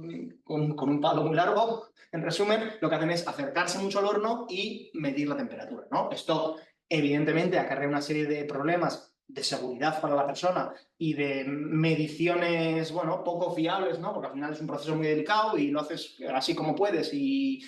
con un palo muy largo, en resumen, lo que hacen es acercarse mucho al horno y medir la temperatura, ¿no? Esto, evidentemente, acarrea una serie de problemas de seguridad para la persona y de mediciones, bueno, poco fiables, ¿no? Porque al final es un proceso muy delicado y lo haces así como puedes y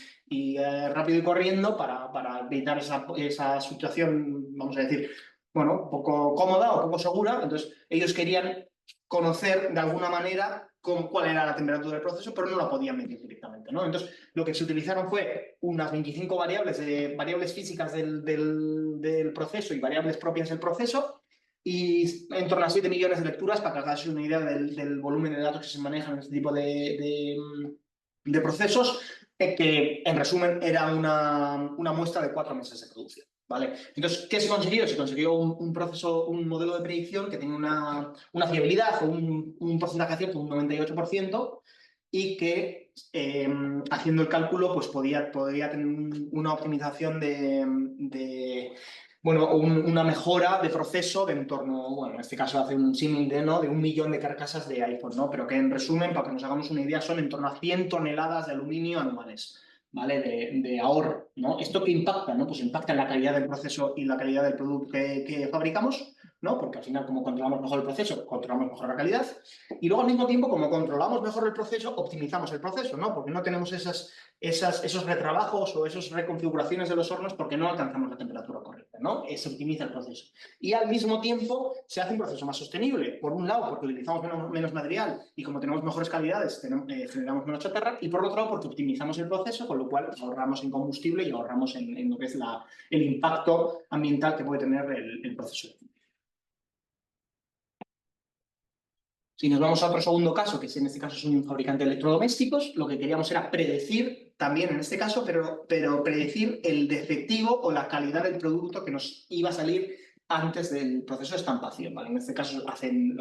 rápido y corriendo para evitar esa situación, vamos a decir, bueno, poco cómoda o poco segura. Entonces, ellos querían conocer de alguna manera cuál era la temperatura del proceso, pero no la podían medir directamente, ¿no? Entonces, lo que se utilizaron fue unas 25 variables físicas del proceso y variables propias del proceso, y en torno a 7 millones de lecturas, para que hagáis una idea del volumen de datos que se manejan en este tipo de procesos, que en resumen era una muestra de 4 meses de producción, ¿vale? Entonces, ¿qué se consiguió? Se consiguió un modelo de predicción que tenía una fiabilidad o un porcentaje de acierto de un 98%, y que haciendo el cálculo pues podría tener una optimización bueno, una mejora de proceso de en torno, bueno, en este caso hace un símil de 1 millón de carcasas de iPhone, ¿no? Pero que en resumen, para que nos hagamos una idea, son en torno a 100 toneladas de aluminio anuales, ¿vale? De ahorro, ¿no? ¿Esto qué impacta, no? Pues impacta en la calidad del proceso y la calidad del producto que fabricamos, ¿no? Porque al final, como controlamos mejor el proceso, controlamos mejor la calidad. Y luego, al mismo tiempo, como controlamos mejor el proceso, optimizamos el proceso, ¿no? Porque no tenemos esos retrabajos o esas reconfiguraciones de los hornos porque no alcanzamos la temperatura correcta, ¿no? Se optimiza el proceso. Y al mismo tiempo se hace un proceso más sostenible. Por un lado, porque utilizamos menos material y como tenemos mejores calidades, generamos menos chatarra. Y por otro lado, porque optimizamos el proceso, con lo cual ahorramos en combustible y ahorramos en lo que es el impacto ambiental que puede tener el proceso. Si nos vamos a otro segundo caso, que en este caso es un fabricante de electrodomésticos, lo que queríamos era predecir, también en este caso, pero predecir el defectivo o la calidad del producto que nos iba a salir antes del proceso de estampación, ¿vale? En este caso lo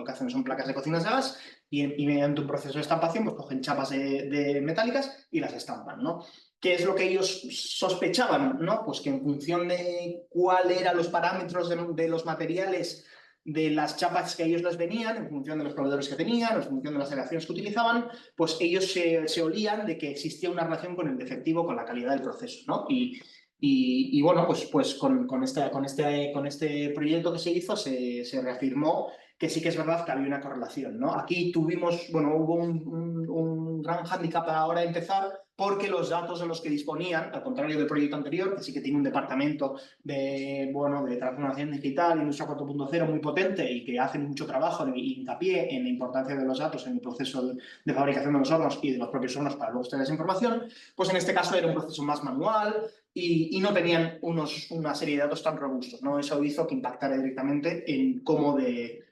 que hacen son placas de cocinas de gas y mediante un proceso de estampación pues cogen chapas de metálicas y las estampan, ¿no? ¿Qué es lo que ellos sospechaban, ¿no? Pues que en función de cuáles eran los parámetros de los materiales de las chapas que ellos les venían, en función de los proveedores que tenían, en función de las aleaciones que utilizaban, pues ellos se olían de que existía una relación con el defectivo, con la calidad del proceso, ¿no? Y bueno, pues con este proyecto que se hizo se reafirmó que sí que es verdad que había una correlación, ¿no? Aquí hubo un gran hándicap a la hora de empezar porque los datos de los que disponían, al contrario del proyecto anterior, que sí que tiene un departamento de transformación digital, industria 4.0 muy potente y que hacen mucho trabajo y hincapié en la importancia de los datos en el proceso de fabricación de los hornos y de los propios hornos para luego obtener esa información, pues en este caso era un proceso más manual y no tenían una serie de datos tan robustos, ¿no? Eso hizo que impactara directamente en cómo de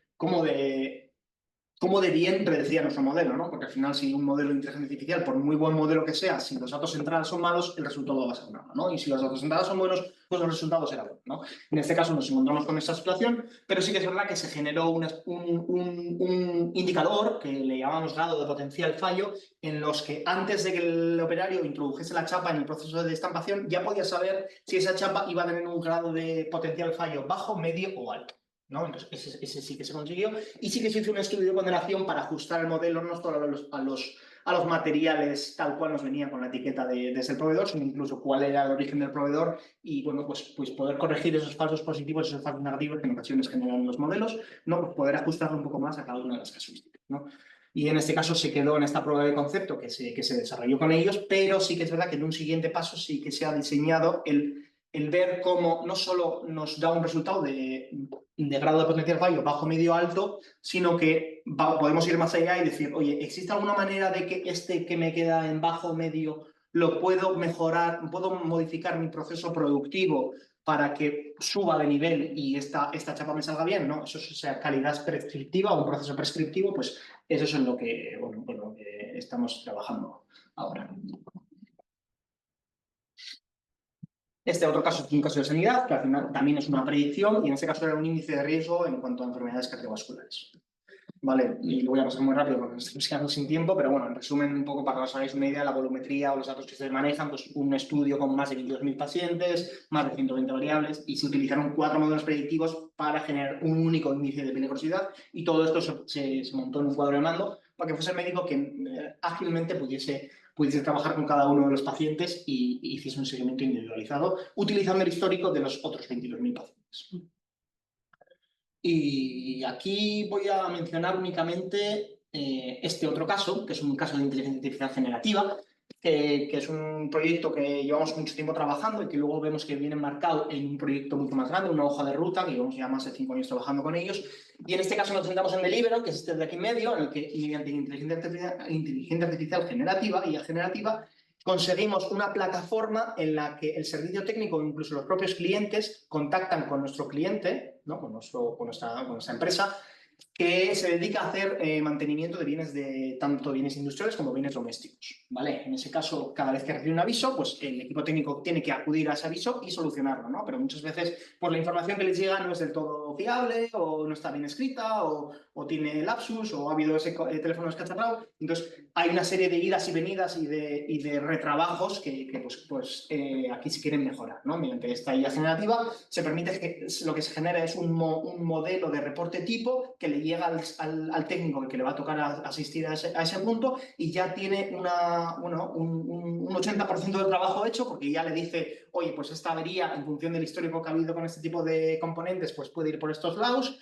bien predecía nuestro modelo, ¿no? Porque al final, si un modelo de inteligencia artificial, por muy buen modelo que sea, si los datos de entrada son malos, el resultado va a ser malo, ¿no? Y si los datos de entrada son buenos, pues los resultados serán buenos, ¿no? En este caso nos encontramos con esta situación, pero sí que es verdad que se generó un indicador que le llamamos grado de potencial fallo, en los que antes de que el operario introdujese la chapa en el proceso de estampación, ya podía saber si esa chapa iba a tener un grado de potencial fallo bajo, medio o alto, ¿no? Entonces, ese sí que se consiguió y sí que se hizo un estudio de ponderación para ajustar el modelo no solo a los materiales tal cual nos venía con la etiqueta de ese proveedor, sino incluso cuál era el origen del proveedor y bueno, pues poder corregir esos falsos positivos, esos falsos negativos que en ocasiones generan los modelos, ¿no? Pues poder ajustarlo un poco más a cada una de las casuísticas, ¿no? Y en este caso se quedó en esta prueba de concepto que se desarrolló con ellos, pero sí que es verdad que en un siguiente paso sí que se ha diseñado el ver cómo no solo nos da un resultado de grado de potencial fallo bajo, medio, alto, sino que podemos ir más allá y decir, oye, ¿existe alguna manera de que este que me queda en bajo, medio, lo puedo mejorar, puedo modificar mi proceso productivo para que suba de nivel y esta chapa me salga bien, ¿no? Eso sea calidad prescriptiva o un proceso prescriptivo, pues eso es en lo que, estamos trabajando ahora. Este otro caso es un caso de sanidad, que al final también es una predicción, y en este caso era un índice de riesgo en cuanto a enfermedades cardiovasculares. Vale, y lo voy a pasar muy rápido porque nos estamos quedando sin tiempo, pero bueno, en resumen, un poco para que os hagáis una idea, la volumetría o los datos que se manejan, pues un estudio con más de 22.000 pacientes, más de 120 variables, y se utilizaron 4 modelos predictivos para generar un único índice de peligrosidad, y todo esto se montó en un cuadro de mando para que fuese el médico que ágilmente pudiese trabajar con cada uno de los pacientes y hiciese un seguimiento individualizado, utilizando el histórico de los otros 22.000 pacientes. Y aquí voy a mencionar únicamente este otro caso, que es un caso de inteligencia artificial generativa, que es un proyecto que llevamos mucho tiempo trabajando y que luego vemos que viene marcado en un proyecto mucho más grande, una hoja de ruta, que llevamos ya más de 5 años trabajando con ellos. Y en este caso nos sentamos en Deliveroo, que es este de aquí en medio, en el que mediante inteligencia artificial generativa, IA generativa, conseguimos una plataforma en la que el servicio técnico, incluso los propios clientes, contactan con nuestro cliente, ¿no? con nuestra empresa, que se dedica a hacer mantenimiento de bienes tanto bienes industriales como bienes domésticos, ¿vale? En ese caso, cada vez que recibe un aviso, pues el equipo técnico tiene que acudir a ese aviso y solucionarlo, ¿no? Pero muchas veces, pues la información que les llega no es del todo fiable, o no está bien escrita, o tiene lapsus, o ha habido ese teléfono descacharrado. Entonces, hay una serie de idas y venidas y de retrabajos que aquí se quieren mejorar, ¿no? Mediante esta IA generativa se permite que lo que se genera es un modelo de reporte tipo que que le llega al técnico que le va a tocar asistir a ese punto y ya tiene un 80% del trabajo hecho porque ya le dice, oye, pues esta avería en función del histórico que ha habido con este tipo de componentes, pues puede ir por estos lados.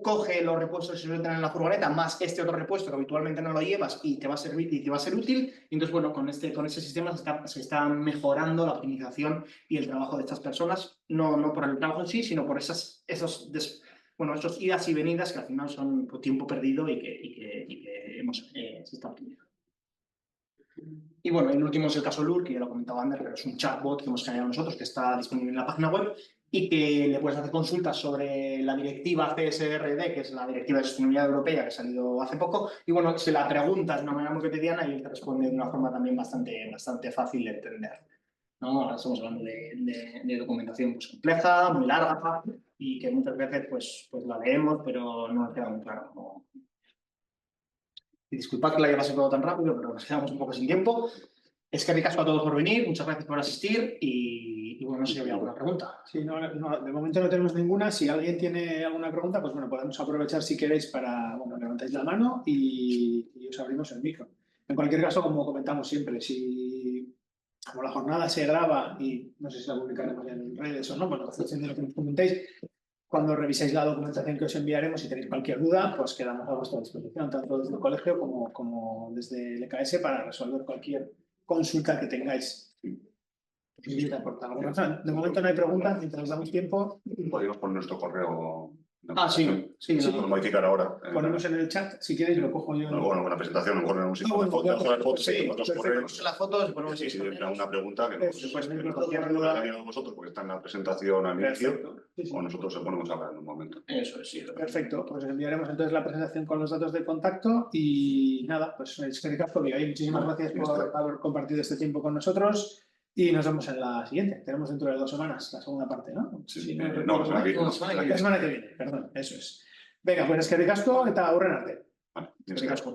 Coge los repuestos que se sueltan en la furgoneta más este otro repuesto que habitualmente no lo llevas y te va a servir y te va a ser útil. Y entonces, bueno, con ese sistema se está mejorando la optimización y el trabajo de estas personas, no por el trabajo en sí, sino por esos idas y venidas que al final son tiempo perdido y que se está optimizando. Y bueno, el último es el caso Lure, que ya lo comentaba Ander, pero es un chatbot que hemos creado nosotros, que está disponible en la página web y que le puedes hacer consultas sobre la directiva CSRD, que es la Directiva de Sostenibilidad Europea, que ha salido hace poco, y bueno, se la preguntas de una manera muy cotidiana y él te responde de una forma también bastante fácil de entender, ¿no? Ahora estamos hablando de documentación pues, compleja, muy larga, y que muchas veces pues la leemos, pero no nos queda muy claro cómo. Y disculpad que la haya pasado todo tan rápido, pero nos quedamos un poco sin tiempo. Es que ricasco a todos por venir, muchas gracias por asistir y bueno, no sé si había alguna pregunta. Sí, no, de momento no tenemos ninguna. Si alguien tiene alguna pregunta, pues bueno, podemos aprovechar si queréis para, bueno, levantáis la mano y os abrimos el micro. En cualquier caso, como comentamos siempre, como la jornada se graba y no sé si la publicaremos en redes o no, bueno, de lo que nos comentéis, cuando reviséis la documentación que os enviaremos, si tenéis cualquier duda, pues quedamos a vuestra disposición, tanto desde el colegio como desde el EKS para resolver cualquier consulta que tengáis. De momento no hay preguntas, mientras damos tiempo. Podríamos poner nuestro correo. Sí, Podemos modificar ahora. Ponemos en el chat, si queréis lo cojo yo. Bueno, con la presentación, mejor en un sitio de fotos, con las fotos, sí, con los correos. Las fotos, ponemos Si hay alguna pregunta que nos vosotros, porque está en la presentación al inicio, o nosotros se ponemos a hablar en un momento. Eso es, sí. Perfecto, pues enviaremos entonces la presentación con los datos de contacto y nada, pues es que ricasco, muchísimas gracias por haber compartido este tiempo con nosotros. Y nos vemos en la siguiente. Tenemos dentro de 2 semanas la segunda parte, ¿no? Sí, la semana que viene, perdón, eso es. Venga, pues es que ricasco eta aurren arte. Vale, es que ricasco.